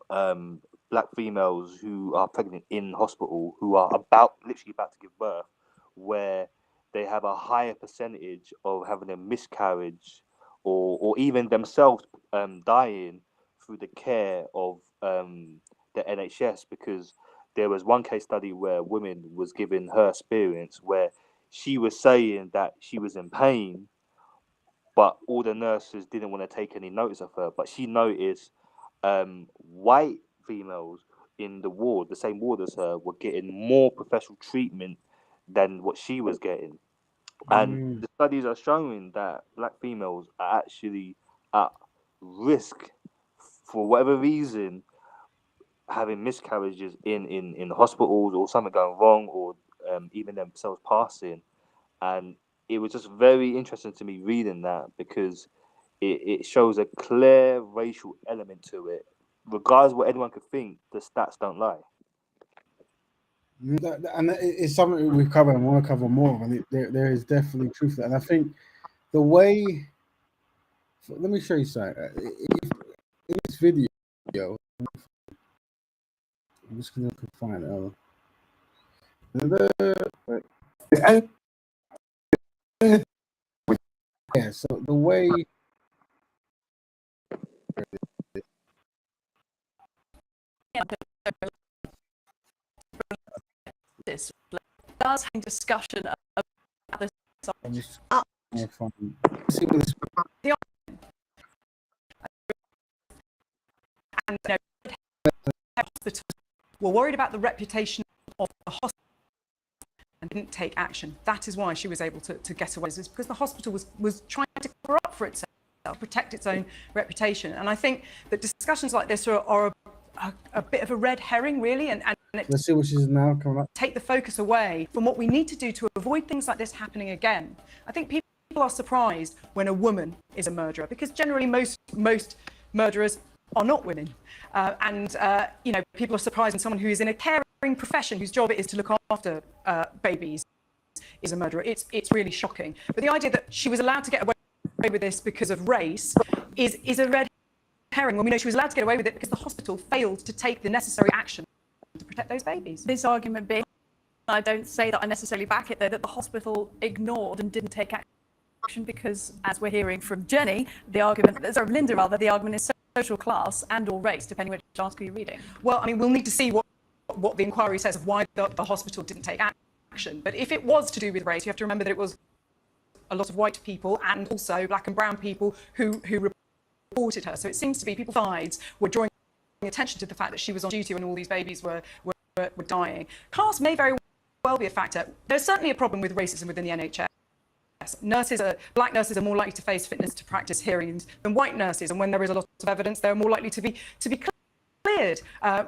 Black females who are pregnant in hospital, who are literally about to give birth, where they have a higher percentage of having a miscarriage or even themselves dying through the care of the NHS. Because there was one case study where a woman was given her experience where she was saying that she was in pain, but all the nurses didn't want to take any notice of her. But she noticed white females in the ward, the same ward as her, were getting more professional treatment than what she was getting. And the studies are showing that Black females are actually at risk for whatever reason, having miscarriages in hospitals, or something going wrong, or even themselves passing. And it was just very interesting to me reading that, because it shows a clear racial element to it. Regardless of what anyone could think, the stats don't lie. And it's something we've covered and want to cover more. And there is definitely truth to that. And I think the way, let me show you something. In this video, I'm just going to find it. Yeah, so the way this does have discussion about this. See what this. And hospitals were worried about the reputation of the hospital and didn't take action. That is why she was able to get away. It's because the hospital was trying to cover up for itself, protect its own reputation. And I think that discussions like this are a bit of a red herring, really, and let's see what she's now coming up. Take the focus away from what we need to do to avoid things like this happening again. I think people are surprised when a woman is a murderer, because generally most murderers are not women. You know, people are surprised when someone who is in a caring profession, whose job it is to look after babies, is a murderer. It's really shocking. But the idea that she was allowed to get away with this because of race is a red herring, when we know she was allowed to get away with it because the hospital failed to take the necessary action to protect those babies. This argument being, I don't say that I necessarily back it, though, that the hospital ignored and didn't take action because, as we're hearing from Jenny, the argument, sorry, Linda rather, the argument is social class and or race, depending which article you're reading. Well, I mean, we'll need to see what the inquiry says of why the hospital didn't take action. But if it was to do with race, you have to remember that it was a lot of white people and also black and brown people who reported her. So it seems to be people sides were drawing attention to the fact that she was on duty when all these babies were dying. Caste may very well be a factor. There's certainly a problem with racism within the NHS. Black nurses are more likely to face fitness to practice hearings than white nurses, and when there is a lot of evidence, they're more likely to be cleared.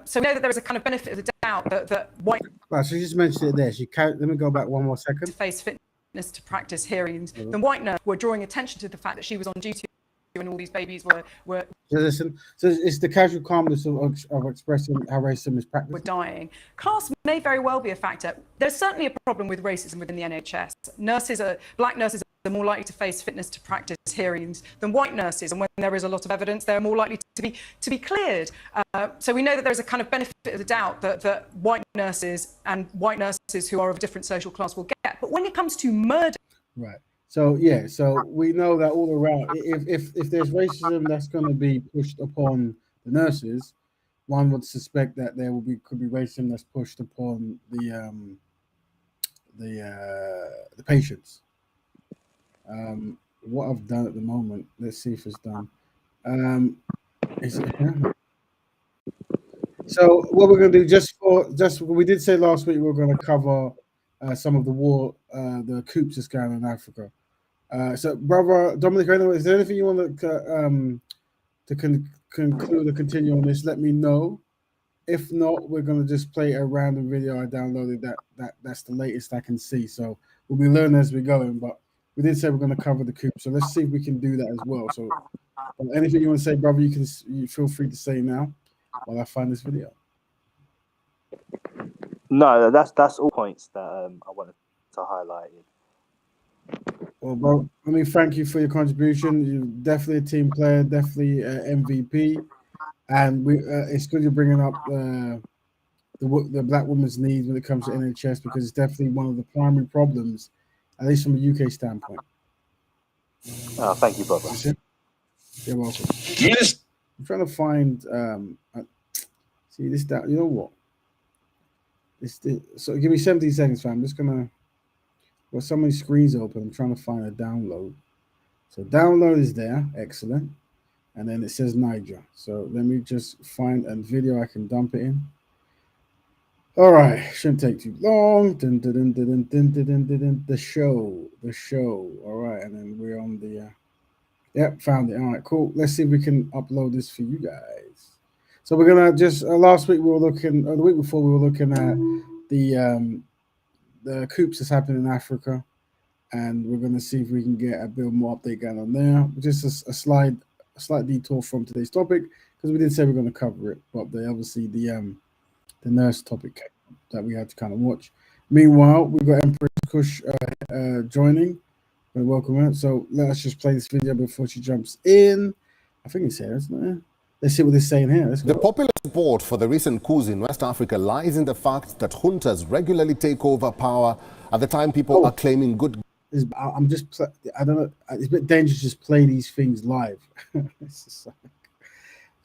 So we know that there is a kind of benefit of the doubt that white. Right, so she just mentioned it there. Let me go back one more second. To face fitness to practice hearings than white nurses were drawing attention to the fact that she was on duty when all these babies were So listen, so it's the casual calmness of expressing how racism is practiced. Were dying. Caste may very well be a factor. There's certainly a problem with racism within the NHS. Black nurses are more likely to face fitness to practice hearings than white nurses, and when there is a lot of evidence, they're more likely to be cleared. So we know that there's a kind of benefit of the doubt that white nurses who are of a different social class will get. But when it comes to murder, right. So yeah, so we know that all around, if there's racism that's going to be pushed upon the nurses, one would suspect that there could be racism that's pushed upon the patients. What I've done at the moment, let's see if it's done. Is it here? So what we're going to do, we did say last week we were going to cover some of the war, the coups that's going on in Africa. So, brother Dominic, is there anything you want to conclude or continue on this? Let me know. If not, we're going to just play a random video I downloaded. That's the latest I can see. So we'll be learning as we're going. But we did say we're going to cover the coup. So let's see if we can do that as well. So anything you want to say, brother, you feel free to say now while I find this video. No, that's all points that I wanted to highlight. Well, bro, I mean, thank you for your contribution. You're definitely a team player, definitely MVP, and it's good you're bringing up the black woman's needs when it comes to NHS, because it's definitely one of the primary problems, at least from a UK standpoint. Oh, thank you, brother. You're welcome. Yes. I'm trying to find. See this down. You know what? So give me 17 seconds, fam. I'm just gonna. Well, so many screens open. I'm trying to find a download. So download is there. Excellent. And then it says Niger. So let me just find a video I can dump it in. All right. Shouldn't take too long. Dun, dun, dun, dun, dun, dun, dun, dun, dun. The show. All right. And then we're on the... Yep, found it. All right, cool. Let's see if we can upload this for you guys. So we're going to just... last week we were looking... the week before we were looking at the coups that's happening in Africa, and we're going to see if we can get a bit more update going on there. Just a slight detour from today's topic, because we did say we're going to cover it, but obviously the nurse topic that we had to kind of watch. Meanwhile, we've got Empress Kush joining. And welcome her. So let's just play this video before she jumps in. I think it's here, isn't it? Let's see what they're saying here. The popular support for the recent coups in West Africa lies in the fact that juntas regularly take over power at the time people are claiming good. I don't know. It's a bit dangerous to just play these things live. Because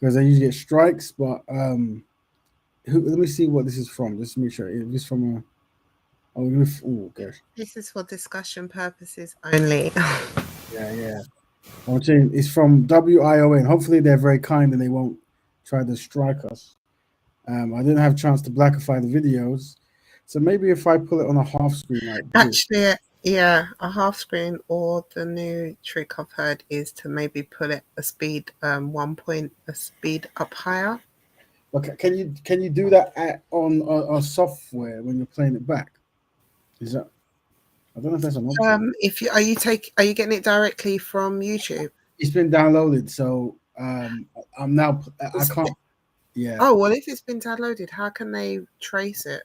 they usually get strikes. But let me see what this is from. Just to make sure. If it's from a... Oh, gosh. This is for discussion purposes only. Yeah. I'm saying it's from WION. Hopefully they're very kind and they won't try to strike us. I didn't have a chance to blackify the videos, so maybe if I pull it on a half screen like this. Actually, yeah, a half screen, or the new trick I've heard is to maybe put it a speed, a speed up higher. Okay, can you do that on software when you're playing it back? Is that? I don't know if that's an option. If you are you getting it directly from YouTube? It's been downloaded, so I'm now. I can't. Yeah. Oh well, if it's been downloaded, how can they trace it?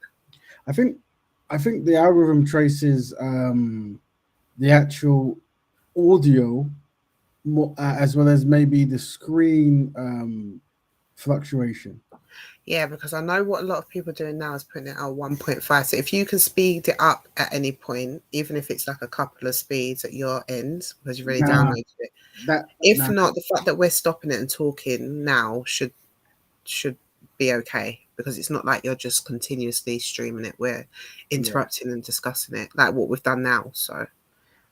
I think the algorithm traces the actual audio as well as maybe the screen fluctuation. Yeah, because I know what a lot of people are doing now is putting it at 1.5. So if you can speed it up at any point, even if it's like a couple of speeds at your end, because you've already downloaded it. Not, the fact that we're stopping it and talking now should be okay, because it's not like you're just continuously streaming it. We're interrupting and discussing it like what we've done now. So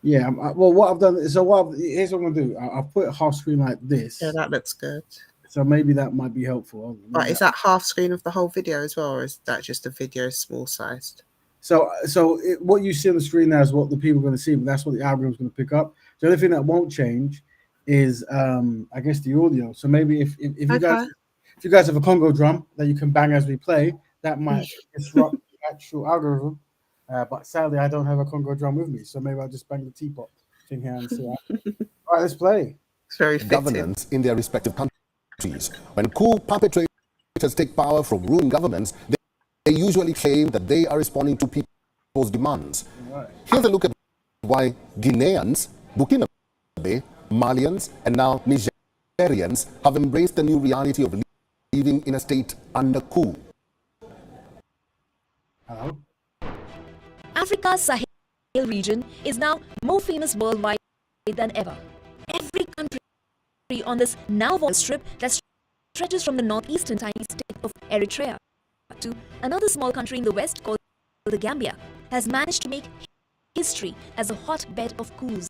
yeah, well, what I've done. So here's what I'm gonna do. I'll put it half screen like this. Yeah, that looks good. So maybe that might be helpful. But is that half screen of the whole video as well, or is that just a video small sized? So what you see on the screen now is what the people are going to see, but that's what the algorithm is going to pick up. The only thing that won't change is, I guess, the audio. So maybe if you guys have a Congo drum that you can bang as we play, that might disrupt the actual algorithm. But sadly, I don't have a Congo drum with me, so maybe I'll just bang the teapot thing here and see. All right, let's play. It's very governance in their respective countries. When coup perpetrators take power from ruling governments, they usually claim that they are responding to people's demands. Right. Here's a look at why Guineans, Burkinabe, Malians, and now Nigerians have embraced the new reality of living in a state under coup. Hello? Africa's Sahel region is now more famous worldwide than ever. Every country on this now vast strip that stretches from the northeastern tiny state of Eritrea to another small country in the west called the Gambia has managed to make history as a hotbed of coups,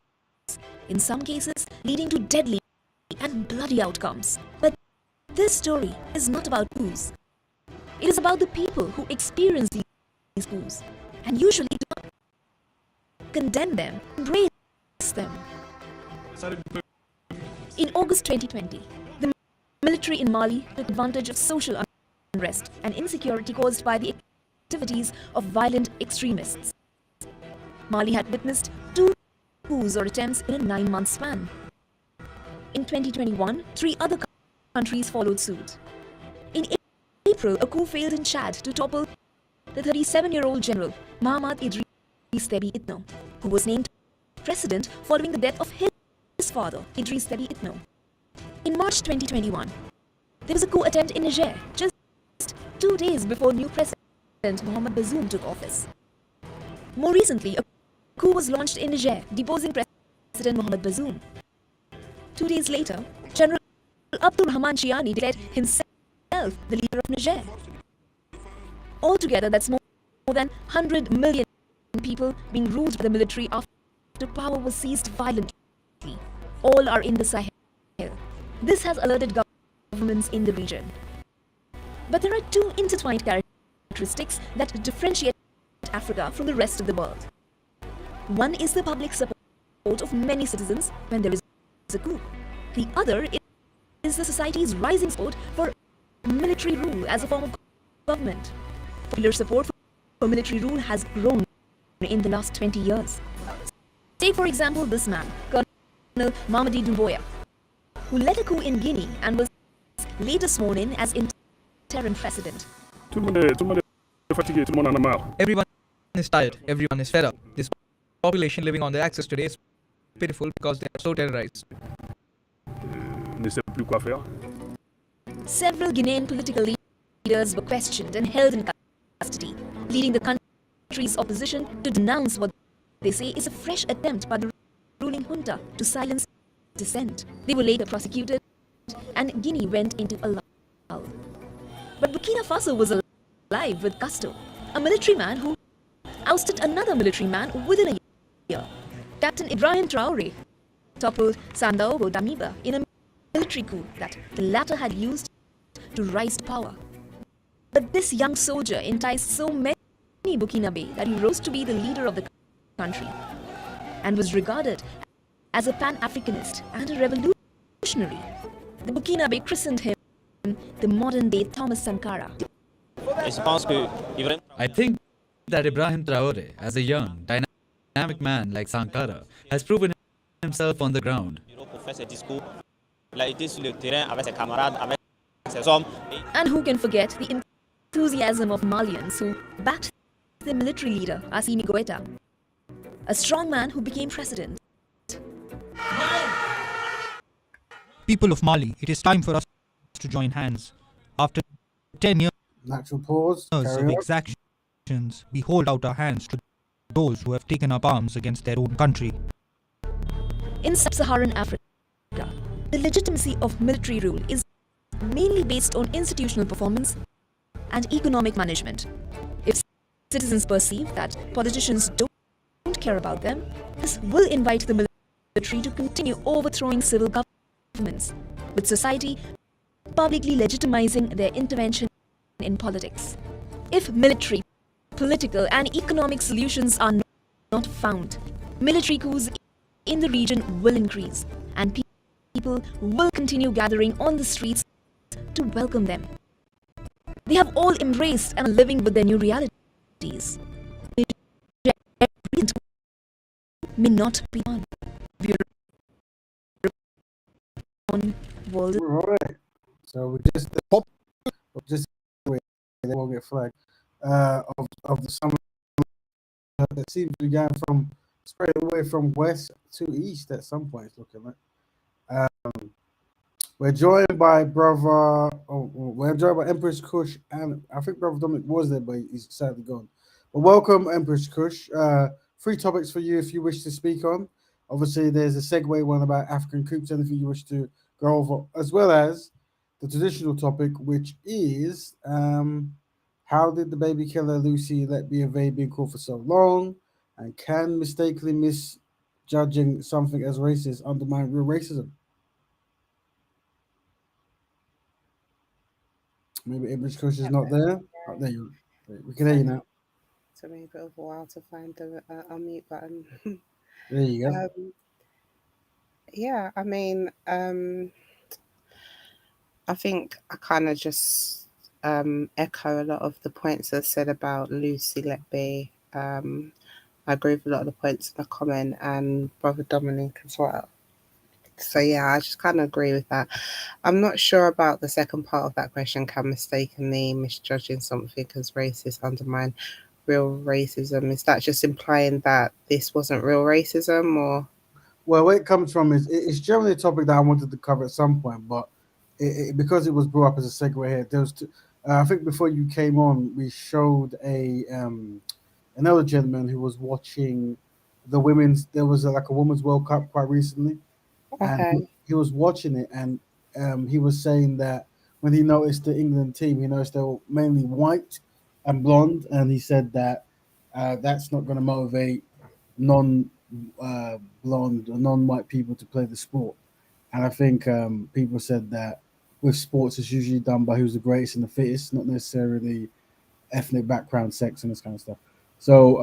in some cases leading to deadly and bloody outcomes. But this story is not about coups. It is about the people who experience these coups and usually do not condemn them, embrace them. In August 2020, the military in Mali took advantage of social unrest and insecurity caused by the activities of violent extremists. Mali had witnessed 2 coups or attempts in a 9-month span. In 2021, 3 other countries followed suit. In April, a coup failed in Chad to topple the 37-year-old general Mahamat Idriss Déby Itno, who was named president following the death of his father, Idriss Déby Itno. In March 2021, there was a coup attempt in Niger, just 2 days before new President Mohamed Bazoum took office. More recently, a coup was launched in Niger, deposing President Mohamed Bazoum. 2 days later, General Abdul Rahman Chiani declared himself the leader of Niger. Altogether, that's more than 100 million people being ruled by the military after power was seized violently. All are in the Sahel. This has alerted governments in the region. But there are 2 intertwined characteristics that differentiate Africa from the rest of the world. One is the public support of many citizens when there is a coup. The other is the society's rising support for military rule as a form of government. Popular support for military rule has grown in the last 20 years. Take, for example, this man, Colonel Mamadi Doumbouya, who led a coup in Guinea and was later sworn in as interim president. Everyone is tired, everyone is fed up. This population living on their access today is pitiful because they are so terrorized. Several Guinean political leaders were questioned and held in custody, leading the country's opposition to denounce what they say is a fresh attempt by the ruling junta to silence dissent. They were later prosecuted and Guinea went into a lull. But Burkina Faso was alive with gusto. A military man who ousted another military man within a year. Captain Ibrahim Traoré toppled Sandaogo Damiba in a military coup that the latter had used to rise to power. But this young soldier enticed so many Burkinabe that he rose to be the leader of the country and was regarded as a Pan-Africanist and a revolutionary. The Burkinabe christened him the modern-day Thomas Sankara. I think that Ibrahim Traore, as a young, dynamic man like Sankara, has proven himself on the ground. And who can forget the enthusiasm of Malians who backed their military leader, Assimi Goïta, a strong man who became president. People of Mali, it is time for us to join hands. After 10 years Natural pause. of Carry on. exactions, we hold out our hands to those who have taken up arms against their own country. In sub-Saharan Africa, the legitimacy of military rule is mainly based on institutional performance and economic management. If citizens perceive that politicians don't care about them, this will invite the military to continue overthrowing civil governments, with society publicly legitimizing their intervention in politics. If military, political and economic solutions are not found, military coups in the region will increase and people will continue gathering on the streets to welcome them. They have all embraced and are living with their new realities. May not be on. World. Right. So we just wait, they won't get flagged. Of the summer that seems to be going from spread away from west to east at some point. It's looking like. We're joined by we're joined by Empress Kush, and I think Brother Dominic was there, but he's sadly gone. But welcome, Empress Kush. 3 topics for you if you wish to speak on. Obviously, there's a segue one about African coups, anything you wish to go over, as well as the traditional topic, which is how did the baby killer Lucy Letby evade being caught for so long, and can mistakenly misjudging something as racist undermine real racism? Maybe Empress Kush is not there. Oh, there you are. We can hear you now. Took me a bit of a while to find the unmute button. There you go. Yeah, I mean, I think I kind of just echo a lot of the points that said about Lucy Letby. I agree with a lot of the points in the comment and Brother Dominic as well. So yeah, I just kind of agree with that. I'm not sure about the second part of that question. Can mistakenly misjudging something as racist undermine real racism? Is that just implying that this wasn't real racism, or? Well, where it comes from is it's generally a topic that I wanted to cover at some point, but because it was brought up as a segue here, there was I think before you came on, we showed another gentleman who was watching the women's. There was like a women's World Cup quite recently, and he was watching it, and he was saying that when he noticed the England team, he noticed they were mainly white and blonde, and he said that that's not going to motivate non-blonde or non-white people to play the sport. And I think people said that with sports, it's usually done by who's the greatest and the fittest, not necessarily ethnic background, sex, and this kind of stuff. So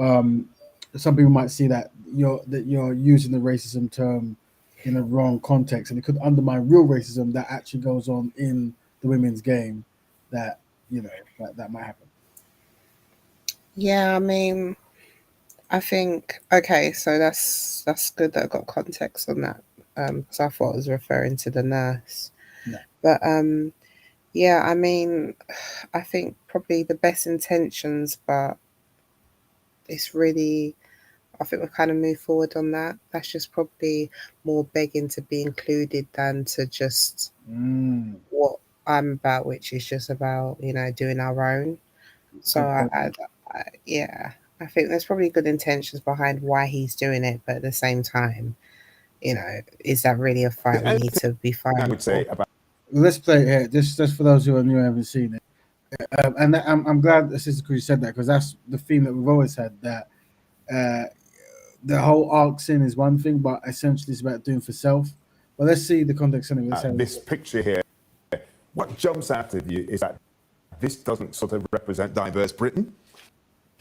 some people might see that you're using the racism term in a wrong context, and it could undermine real racism that actually goes on in the women's game. That that might happen. Yeah, I mean, I think so that's good that I got context on that, because I thought it was referring to the nurse. No. But yeah, I mean, I think probably the best intentions, but it's really, I think we've kind of moved forward on that. That's just probably more begging to be included than to just what I'm about, which is just about, doing our own. So yeah, I think there's probably good intentions behind why he's doing it, but at the same time, is that really a fight we need to be fighting? I would say about. Let's play it here, just for those who are new and haven't seen it. And I'm glad Sister Cruz said that, because that's the theme that we've always had, that the whole arc sin is one thing, but essentially it's about doing for self. But let's see the context anyway. This picture here, what jumps out of you is that this doesn't sort of represent diverse Britain.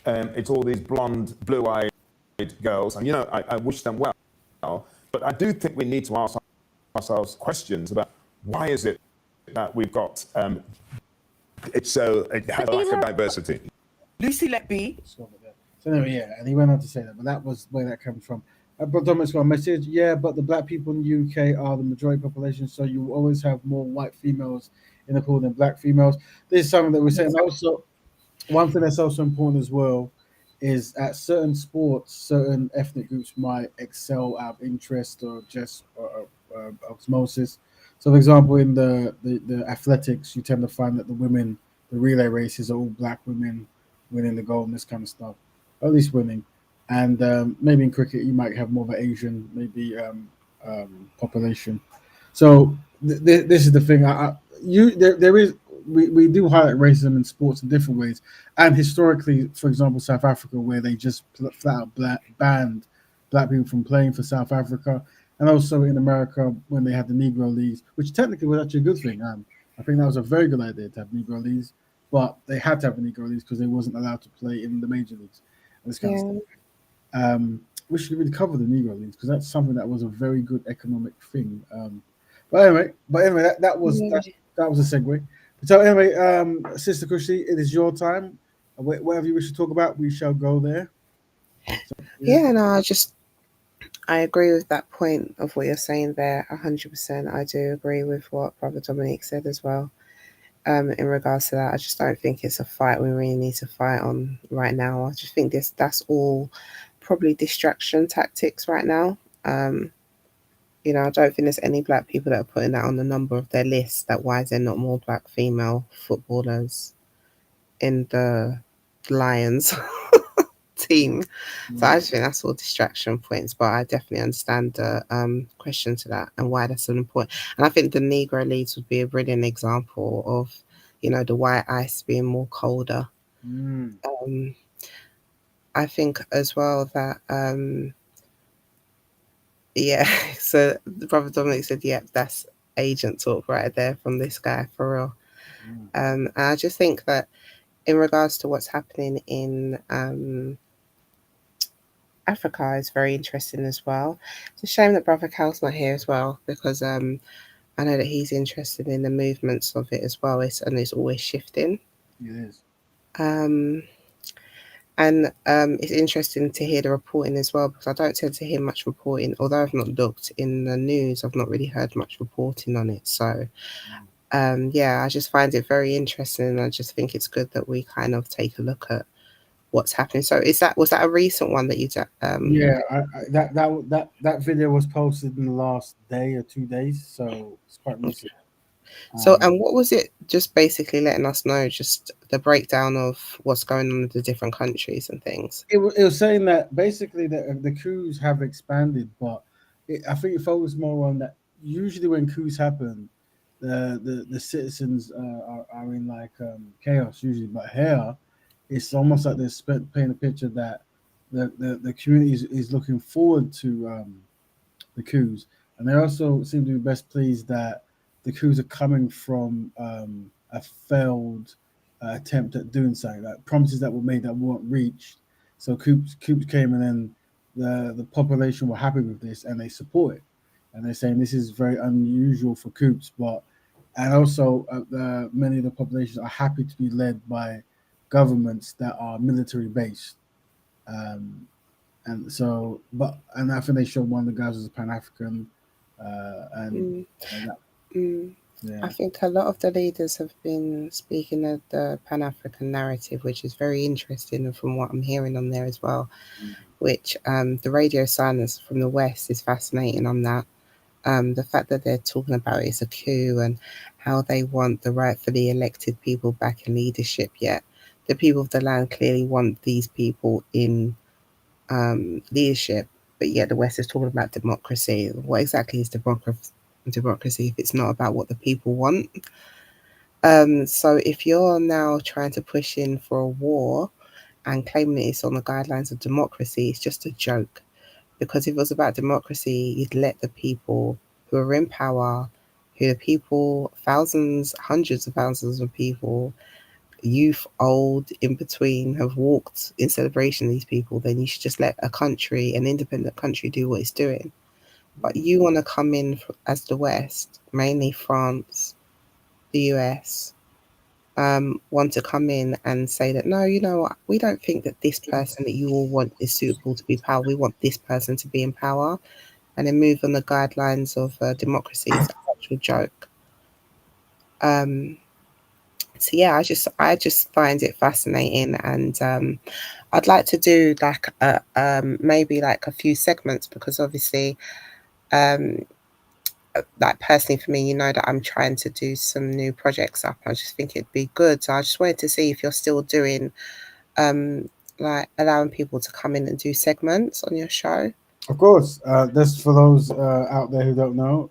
It's all these blonde, blue-eyed girls, and I wish them well. But I do think we need to ask ourselves questions about why is it that we've got it has a lack of diversity. Lucy Letby. So anyway, yeah, and he went on to say that, but that was where that comes from. But Dominic's got a message. Yeah, but the black people in the UK are the majority population, so you will always have more white females in the pool than black females. This is something that we're saying. Also, one thing that's also important as well is at certain sports, certain ethnic groups might excel out of interest or just osmosis. So, for example, in the athletics, you tend to find that the relay races are all black women winning the gold and this kind of stuff, or at least winning. And maybe in cricket, you might have more of an Asian, population. So this is the thing. We do highlight racism in sports in different ways, and historically, for example, South Africa, where they just flat out banned black people from playing for South Africa, and also in America when they had the Negro Leagues, which technically was actually a good thing. I think that was a very good idea to have Negro Leagues, but they had to have the Negro Leagues because they wasn't allowed to play in the major leagues and this kind of stuff. We should really cover the Negro Leagues because that's something that was a very good economic thing. But anyway, that was a segue. So anyway, Sister Kushi, it is your time. Whatever you wish to talk about, we shall go there. So, yeah, no, I agree with that point of what you're saying there, 100%. I do agree with what Brother Dominic said as well. In regards to that, I just don't think it's a fight we really need to fight on right now. I just think that's all probably distraction tactics right now. I don't think there's any black people that are putting that on the number of their list, that why is there not more black female footballers in the Lions team. So I just think that's all distraction points, but I definitely understand the question to that and why that's so important. And I think the Negro Leagues would be a brilliant example of, the white ice being more colder. I think as well that so the Brother Dominic said, yeah, that's agent talk right there from this guy, for real. And I just think that in regards to what's happening in Africa is very interesting as well. It's a shame that Brother Cal's not here as well, because I know that he's interested in the movements of it as well. It's always shifting. It is. And it's interesting to hear the reporting as well, because I don't tend to hear much reporting. Although I've not looked in the news, I've not really heard much reporting on it. So, I just find it very interesting. And I just think it's good that we kind of take a look at what's happening. So, was that a recent one that you did? Yeah, that video was posted in the last day or 2 days, so it's quite recent. So, and what was it? Just basically letting us know just the breakdown of what's going on in the different countries and things. It was saying that basically the coups have expanded, but I think it focused more on that. Usually, when coups happen, the citizens are in like chaos usually, but here it's almost like they're painting a picture that the community is looking forward to the coups, and they also seem to be best pleased that the coups are coming from a failed attempt at doing something, like promises that were made that weren't reached. So coups came, and then the population were happy with this and they support it, and they're saying this is very unusual for coups, and also many of the populations are happy to be led by governments that are military based. And I think they showed one of the guys was a Pan-African, I think a lot of the leaders have been speaking of the Pan-African narrative, which is very interesting, and from what I'm hearing on there as well, which the radio silence from the West is fascinating on that. The fact that they're talking about it is a coup and how they want the rightfully elected people back in leadership, yet the people of the land clearly want these people in leadership, but yet the West is talking about democracy. What exactly is democracy if it's not about what the people want? So if you're now trying to push in for a war and claiming it's on the guidelines of democracy, it's just a joke. Because if it was about democracy, you'd let the people who are in power, hundreds of thousands of people, youth, old, in between, have walked in celebration of these people, then you should just let a country, an independent country, do what it's doing. But you want to come in as the West, mainly France, the US, want to come in and say that, no, you know what, we don't think that this person that you all want is suitable to be power. We want this person to be in power, and then move on the guidelines of democracy is an actual joke. So yeah, I just find it fascinating, and I'd like to do like maybe like a few segments, because obviously like personally for me, you know that I'm trying to do some new projects up. I just think it'd be good. So I just wanted to see if you're still doing like allowing people to come in and do segments on your show. Of course, that's for those out there who don't know.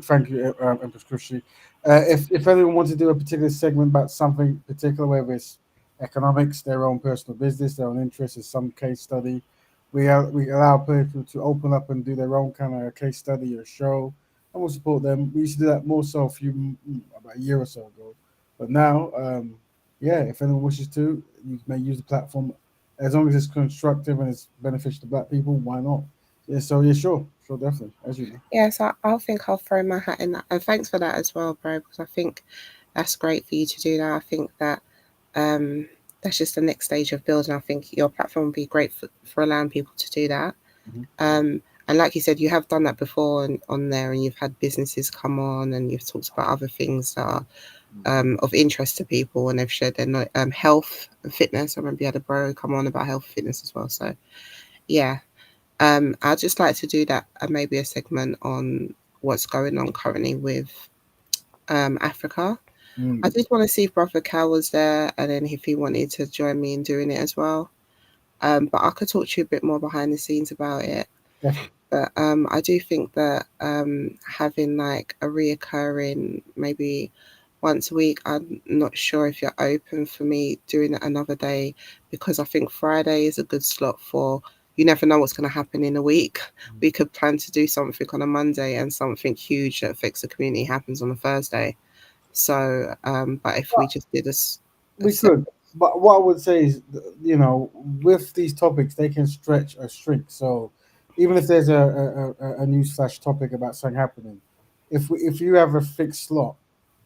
Thank you, Empress Kushi. If anyone wants to do a particular segment about something particular, whether it's economics, their own personal business, their own interest, in some case study, we allow people to open up and do their own kind of case study or show, and we'll support them. We used to do that more so about a year or so ago, but now, yeah, if anyone wishes to, you may use the platform as long as it's constructive and it's beneficial to Black people. Why not? Yeah, so yeah, sure, definitely, as you know. Yeah, so I'll think I'll throw my hat in that, and thanks for that as well, bro, because I think that's great for you to do that. I think that that's just the next stage of building. I think your platform would be great for allowing people to do that. And like you said, you have done that before on there, and you've had businesses come on, and you've talked about other things that are of interest to people, and they've shared their health and fitness. I remember you had a bro come on about health and fitness as well. So yeah, I'd just like to do that, maybe a segment on what's going on currently with Africa. I did want to see if Brother Cal was there, and then if he wanted to join me in doing it as well. But I could talk to you a bit more behind the scenes about it. Definitely. But I do think that having like a reoccurring, maybe once a week, I'm not sure if you're open for me doing it another day, because I think Friday is a good slot for, you never know what's going to happen in a week. We could plan to do something on a Monday, and something huge that affects the community happens on a Thursday. So, but if we just did We could, but what I would say is, you know, with these topics, they can stretch or shrink. So, even if there's a news flash topic about something happening, if you have a fixed slot,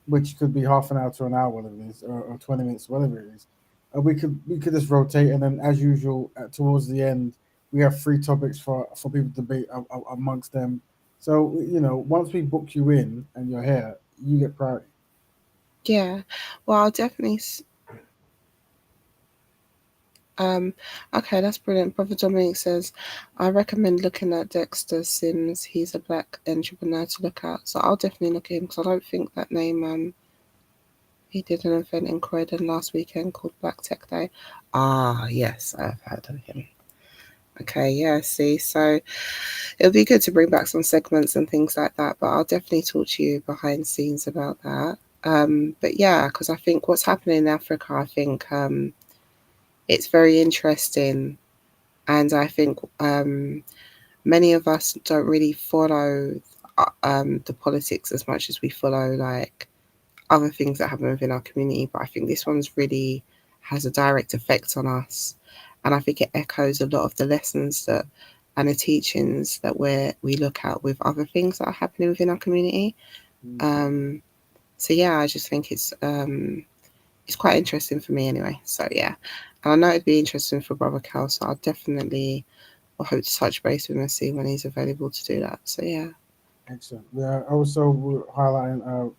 which could be half an hour to an hour, whatever it is, or 20 minutes, whatever it is, we could just rotate, and then as usual, towards the end, we have 3 topics for people to debate amongst them. So you know, once we book you in and you're here, you get priority. Yeah, well, I'll definitely. Okay, that's brilliant. Brother Dominic says, I recommend looking at Dexter Sims. He's a Black entrepreneur to look at. So I'll definitely look at him, because I don't think that name. He did an event in Croydon last weekend called Black Tech Day. Ah, yes, I've heard of him. Okay, yeah, see, so it'll be good to bring back some segments and things like that, but I'll definitely talk to you behind the scenes about that. But yeah, because I think what's happening in Africa, I think it's very interesting, and I think many of us don't really follow the politics as much as we follow like other things that happen within our community. But I think this one's really has a direct effect on us, and I think it echoes a lot of the lessons that and the teachings that we look at with other things that are happening within our community. So yeah, I just think it's quite interesting for me anyway. So yeah, and I know it'd be interesting for Brother Cal, so I'll definitely hope to touch base with him and see when he's available to do that. So yeah. Excellent. Yeah, also we're highlighting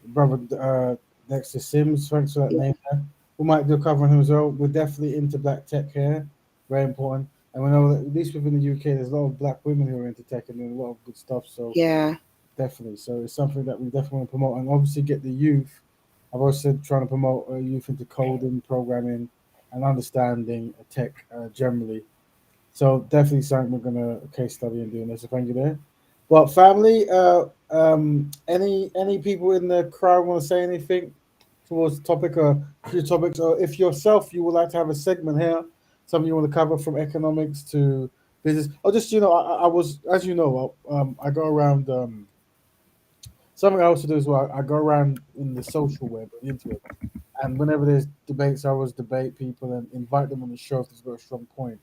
brother Dexter Sims. Thanks for that name there. We might do a cover on him as well. We're definitely into Black tech here. Very important. And we know that at least within the UK, there's a lot of Black women who are into tech and doing a lot of good stuff. So yeah, definitely. So it's something that we definitely want to promote, and obviously get the youth. I've also trying to promote youth into coding, programming, and understanding tech generally. So definitely something we're gonna case study and doing this. So thank you there. Well, family, any people in the crowd want to say anything towards the topic or few topics, or if yourself you would like to have a segment here, something you want to cover from economics to business, or just I was, as you know, I go around. Something I also do as well. I go around in the social web, the internet, And whenever there's debates, I always debate people and invite them on the show if they've got a strong point.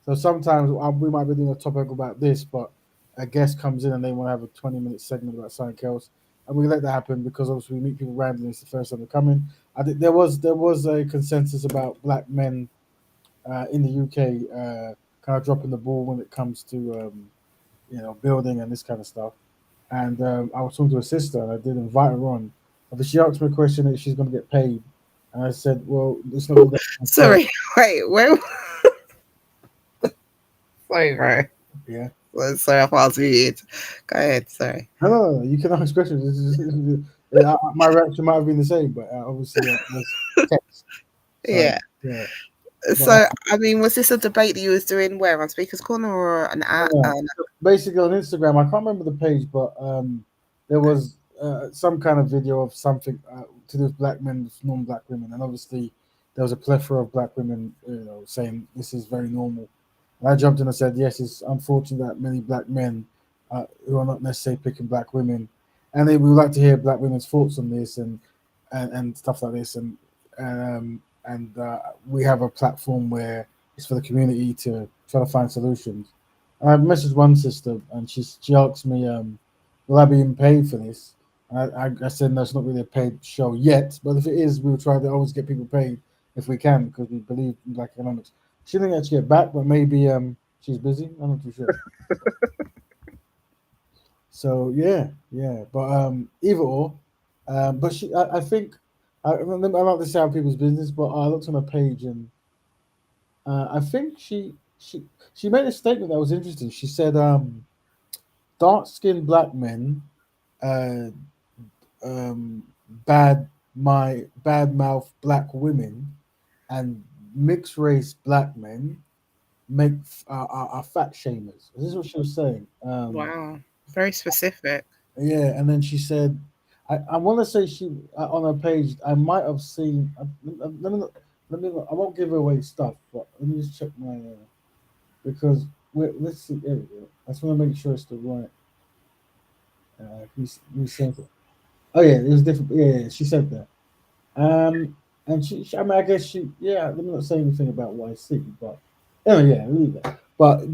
So sometimes we might be doing a topic about this, but a guest comes in and they want to have a 20-minute segment about something else, and we let that happen because obviously we meet people randomly. It's the first time they're coming. I think there was a consensus about black men in the UK kind of dropping the ball when it comes to building and this kind of stuff. And I was talking to a sister, and I did invite her on. But she asked me a question if she's going to get paid, and I said, "Well, it's not." Sorry, wait. Sorry, bro. Yeah. Well, sorry, I thought I was muted. Go ahead. Sorry. No, you can ask questions. My reaction might have been the same, but obviously it was text. So, Yeah. Yeah. So, I mean, was this a debate that you was doing where on Speaker's Corner or an app? Basically on Instagram, I can't remember the page, but there was some kind of video of something to do with black men with non-black women, and obviously there was a plethora of black women, saying this is very normal. And I jumped in and said, yes, it's unfortunate that many black men who are not necessarily picking black women, and we would like to hear black women's thoughts on this and stuff like this, and we have a platform where it's for the community to try to find solutions. And I messaged one sister, and she asked me, "Will I be paid for this?" And I said, "No, it's not really a paid show yet, but if it is, we'll try to always get people paid if we can because we believe in black economics." She didn't actually get back, but maybe she's busy. I'm not too sure. So yeah, but either or, but I think I'm not to say how people's business, but I looked on her page and I think she made a statement that was interesting. She said, "Dark-skinned black men, uh, bad mouth black women, and mixed race black men are fat shamers." This is what she was saying. Wow, very specific. Yeah, and then she said, I want to say she on her page. I might have seen. I won't give away stuff, but let me just check my because let's see. There we go. I just want to make sure it's the right. We sent it. Oh yeah, it was different. Yeah, she said that. And I mean, I guess let me not say anything about YC, but anyway, yeah, leave that. But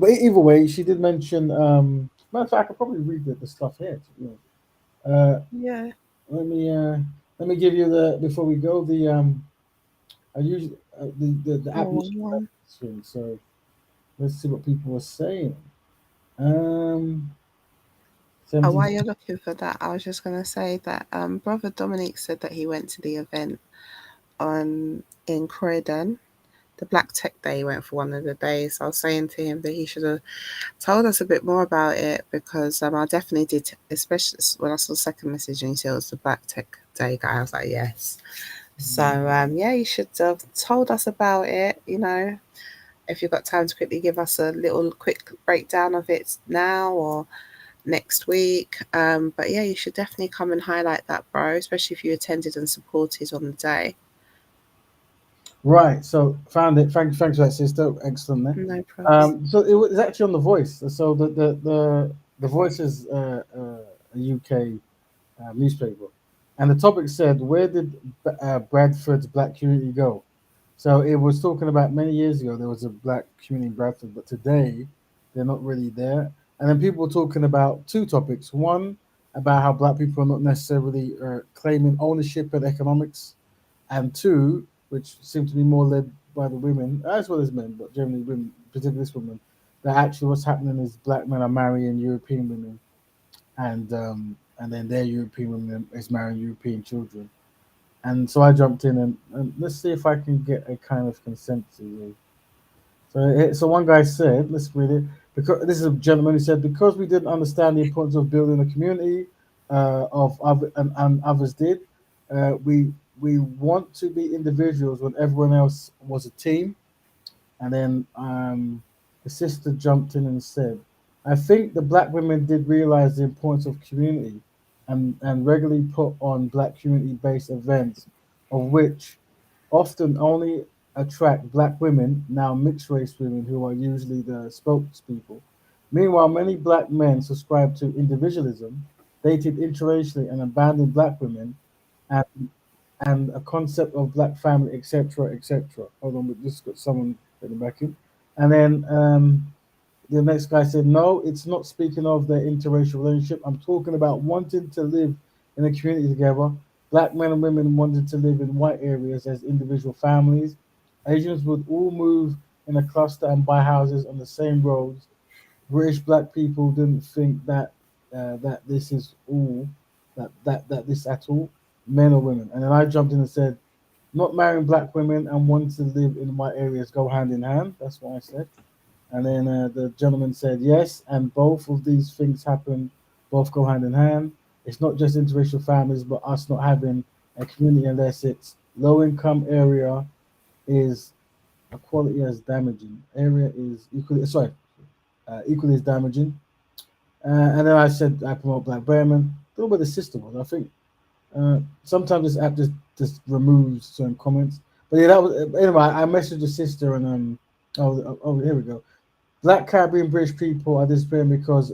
either way, she did mention. Matter of fact, I could probably read the stuff here. Yeah. Let me give you the before we go I usually the app Oh, usually yeah. screen. So let's see what people were saying. Um, Oh, 17 while you're looking for that, I was just going to say that Brother Dominic said that he went to the event in Croydon, the Black Tech Day. He went for one of the days. I was saying to him that he should have told us a bit more about it because I definitely did, especially when I saw the second message and he said it was the Black Tech Day guy. I was like, yes. So, yeah, you should have told us about it, if you've got time to quickly give us a little quick breakdown of it now or next week. But yeah, you should definitely come and highlight that, bro, especially if you attended and supported on the day. Right, so found it. Thanks for that, sister. Excellent there. No problem. So it was actually on The Voice. So the Voice is a UK newspaper, and the topic said, "Where did Bradford's black community go?" So it was talking about many years ago there was a black community in Bradford, but today they're not really there. And then people were talking about two topics: one about how black people are not necessarily claiming ownership and economics, and two, which seem to be more led by the women as well as men, but generally women, particularly this woman, that actually what's happening is black men are marrying European women, and then their European women is marrying European children. And so I jumped in and let's see if I can get a kind of consensus. So one guy said, let's read it. Because this is a gentleman who said, because we didn't understand the importance of building a community, and others did, we want to be individuals when everyone else was a team. And then the sister jumped in and said, I think the black women did realize the importance of community and regularly put on black community based events, of which often only attract black women, now mixed race women, who are usually the spokespeople. Meanwhile, many black men subscribe to individualism, dated interracially, and abandoned black women, and and a concept of black family, etc., etc. Hold on, we just got someone getting back in, and then the next guy said, "No, it's not speaking of their interracial relationship. I'm talking about wanting to live in a community together. Black men and women wanted to live in white areas as individual families. Asians would all move in a cluster and buy houses on the same roads. British black people didn't think that this is all that this at all, men or women." And then I jumped in and said, "Not marrying black women and wanting to live in white areas go hand in hand." That's what I said. And then the gentleman said, "Yes, and both of these things happen, both go hand in hand. It's not just interracial families, but us not having a community unless it's low income area is equality as damaging. Area is equally, sorry, equally as damaging." And then I said, I promote Black Bearman. I don't know where the sister was. I think sometimes this app just removes certain comments. But yeah, that was anyway. I messaged the sister and here we go. Black Caribbean British people are disappearing because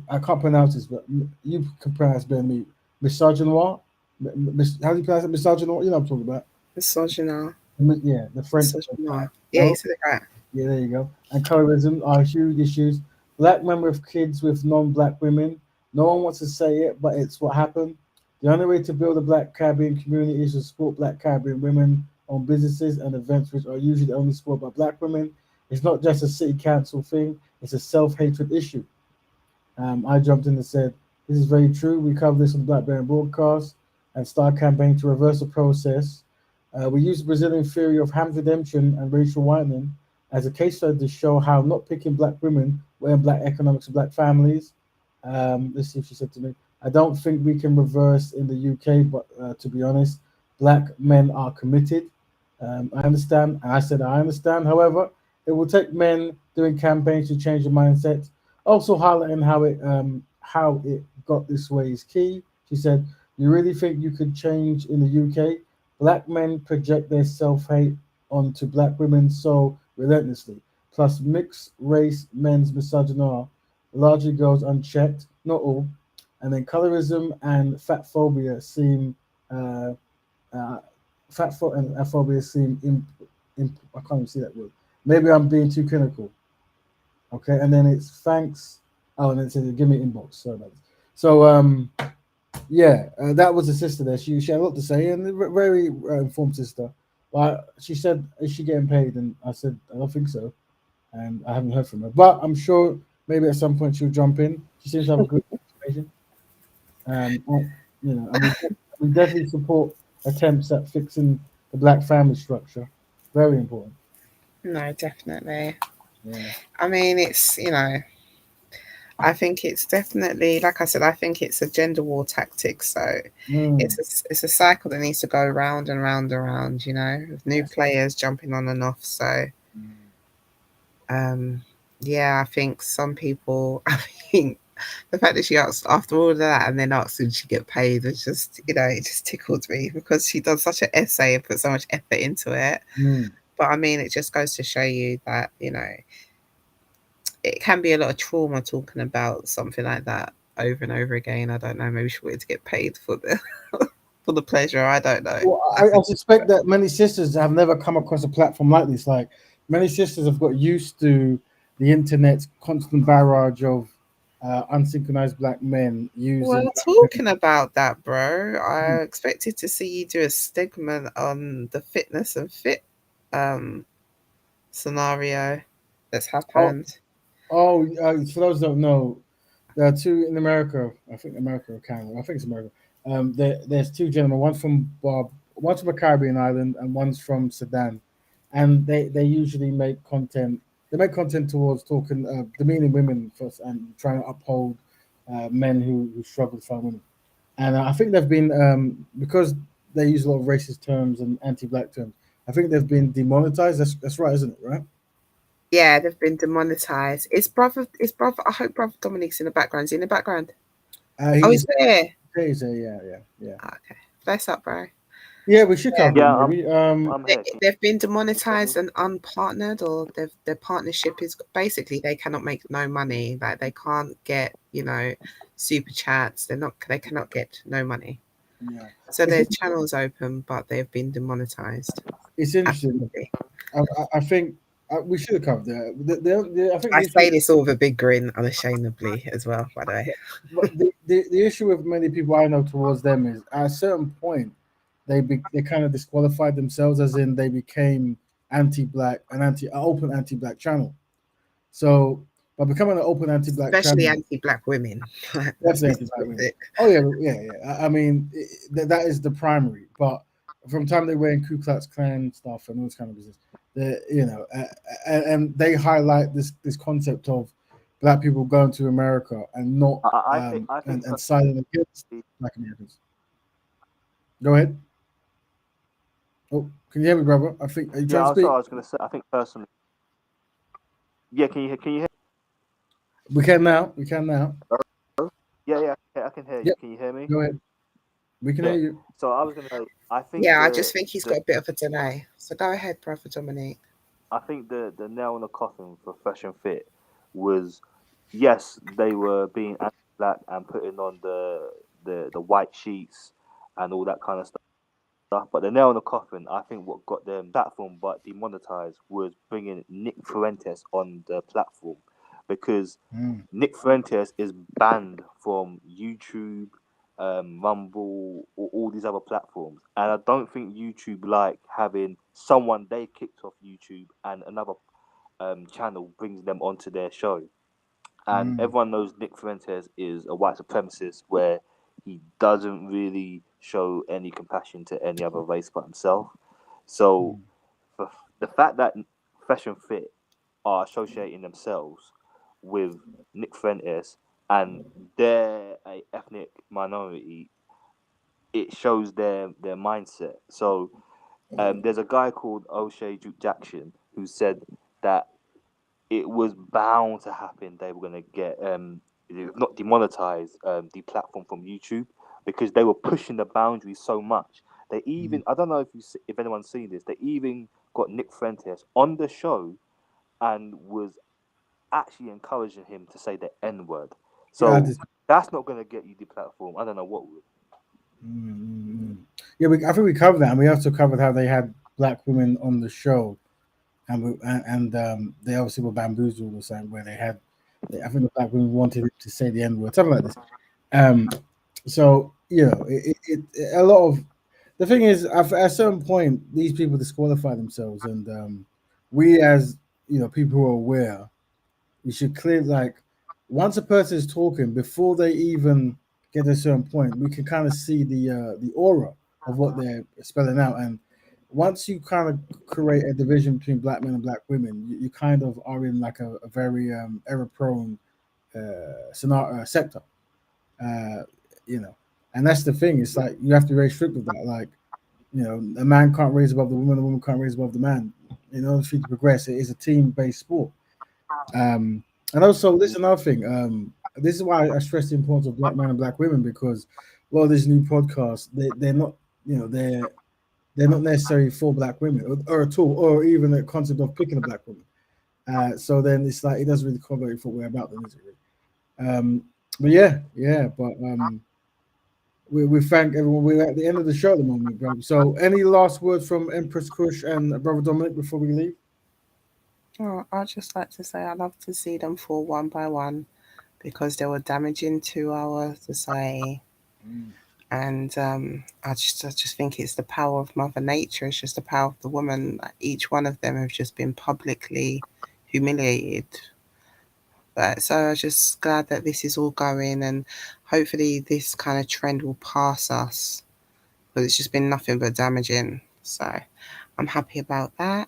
I can't pronounce this, but you can pronounce better than me. Misogynoir. How do you pronounce it? Misogynoir. You know what I'm talking about. Misogynoir. Yeah, the French. Misogynoir. Yeah, you said it right. Yeah, there you go. And colorism are huge issues. Black men with kids with non-black women. No one wants to say it, but it's what happened. The only way to build a Black Caribbean community is to support Black Caribbean women on businesses and events which are usually only supported by Black women. It's not just a city council thing; it's a self-hatred issue. I jumped in and said, "This is very true. We covered this on Blackberry Broadcast and start campaign to reverse the process. We use the Brazilian theory of ham redemption and racial whitening as a case study to show how not picking black women will end black economics and black families." Let's see if she said to me, "I don't think we can reverse in the UK, but to be honest, black men are committed." I understand. And I said, "I understand. However, it will take men doing campaigns to change the mindset. Also highlighting how it got this way is key." She said, "You really think you could change in the UK? Black men project their self-hate onto black women so relentlessly. Plus mixed race men's misogyny largely goes unchecked, not all. And then colorism and fat phobia seem phobia seem I can't even see that word. Maybe I'm being too clinical." Okay, and then it's thanks. Oh, and then it says give me inbox. Sorry about this. So yeah, that was the sister there. She had a lot to say and a very informed sister. But she said, "Is she getting paid?" And I said, "I don't think so," and I haven't heard from her. But I'm sure maybe at some point she'll jump in. She seems to have a good information. And we definitely support attempts at fixing the black family structure. Very important. No, definitely. Yeah. I mean, it's, I think it's definitely, like I said, I think it's a gender war tactic. So it's a cycle that needs to go round and round and round, with new players jumping on and off. So, yeah, I think some people, the fact that she asked after all of that and then asked did she get paid was just, it just tickled me because she does such an essay and put so much effort into it. But I mean, it just goes to show you that, it can be a lot of trauma talking about something like that over and over again. I don't know. Maybe she wanted to get paid for the for the pleasure. I don't know. Well, I suspect that many sisters have never come across a platform like this. Like many sisters have got used to the internet's constant barrage of unsynchronized black men using. Well, talking about that, bro, I expected to see you do a segment on the fitness and fit scenario that's happened. For those who don't know, there are two in America. I think America or Canada. I think it's America. There's two gentlemen. One's from a Caribbean island, and one's from Sudan, and they usually make content. They make content towards talking, demeaning women first, and trying to uphold men who struggle to find women. And I think they've been because they use a lot of racist terms and anti-black terms. I think they've been demonetized. That's right, isn't it? Right? Yeah, they've been demonetized. It's brother. I hope brother Dominic's in the background. Is he in the background? He's there. He's there. Yeah. Okay, bless up, bro. Yeah, we should cover it maybe. They've been demonetized and unpartnered, or their partnership is basically they cannot make no money. Like they can't get super chats. They cannot get no money. Yeah. So their channels open, but they've been demonetized. It's interesting. I think we should have covered that. I think I say this all with a big grin, unashamedly, as well, by the way. But the issue with many people I know towards them is at a certain point they kind of disqualified themselves, as in they became anti-black, an open anti-black channel. So by becoming an open anti-black Especially channel, anti-black women. definitely anti-black women. Oh yeah. I mean, that is the primary. But from time they were in Ku Klux Klan stuff and all this kind of business, and they highlight this concept of black people going to America and not I think and siding against black Americans. Go ahead. Oh, can you hear me, brother? I think are you trying to speak? I was going to say. I think personally. Yeah, can you hear? We can now. We can now. Yeah, I can hear you. Yep. Can you hear me? Go ahead. We can hear you. So I was going to say, I think. Yeah, I just think he's got a bit of a delay. So go ahead, Brother Dominique. I think the nail in the coffin for Fresh and Fit was, yes, they were being anti-black and putting on the white sheets and all that kind of stuff. But the nail in the coffin, I think what got them platform but demonetized was bringing Nick Fuentes on the platform, because Nick Fuentes is banned from YouTube, Rumble, or all these other platforms, and I don't think YouTube like having someone they kicked off YouTube and another channel brings them onto their show. And everyone knows Nick Fuentes is a white supremacist, where he doesn't really show any compassion to any other race but himself. So the fact that Fresh and Fit are associating themselves with Nick Fuentes and they're a ethnic minority, it shows their mindset. So there's a guy called O'Shea Duke Jackson who said that it was bound to happen. They were going to get not demonetized, deplatformed from YouTube, because they were pushing the boundaries so much. They even, I don't know if anyone's seen this, they even got Nick Fuentes on the show and was actually encouraging him to say the N word. So that's not going to get you deplatformed. I don't know what would. Yeah, I think we covered that, and we also covered how they had black women on the show, and they obviously were bamboozled or something, where they had, I think the black women wanted to say the N word, something like this. So a lot of the thing is, at a certain point, these people disqualify themselves, and we, as people who are aware, we should clear, like, once a person is talking, before they even get to a certain point, we can kind of see the aura of what they're spelling out. And once you kind of create a division between black men and black women, you kind of are in like a very error-prone scenario sector, and that's the thing. It's like you have to be very strict with that. Like, a man can't raise above the woman, a woman can't raise above the man. In order for you to progress, it is a team-based sport. And also, this is another thing. This is why I stress the importance of black men and black women, because a lot of these new podcasts, they're not, they're not necessarily for black women or at all, or even the concept of picking a black woman. So then it's like it doesn't really cover what we're about them, is it really? But we thank everyone. We're at the end of the show at the moment, bro. So any last words from Empress Kush and Brother Dominic before we leave? Oh, I'd just like to say I'd love to see them fall one by one, because they were damaging to our society. And I just think it's the power of Mother Nature. It's just the power of the woman. Each one of them have just been publicly humiliated. But so I'm just glad that this is all going, and hopefully this kind of trend will pass us, but it's just been nothing but damaging. So I'm happy about that.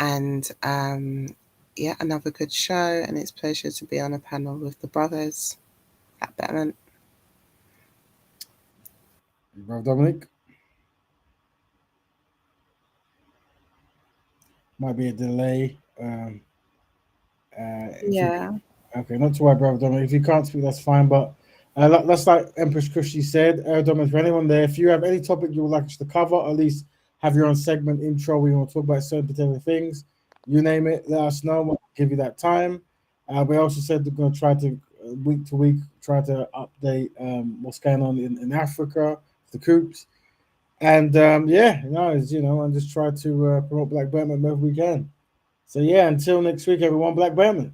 And another good show, and it's a pleasure to be on a panel with the brothers at Betterment. Brother Dominic? Might be a delay. Okay, not to worry, Brother Dominic. If you can't speak, that's fine. But that's like Empress Christy said. Dominic, for anyone there, if you have any topic you would like us to cover, or at least have your own segment intro where you want to talk about certain particular things, you name it, let us know. We'll give you that time. We also said we're going to try to, week to week, try to update what's going on in Africa, the coops. And yeah, no, it's, you know, and just try to promote Black Betterment wherever we can. So yeah, until next week, everyone, Black Betterment.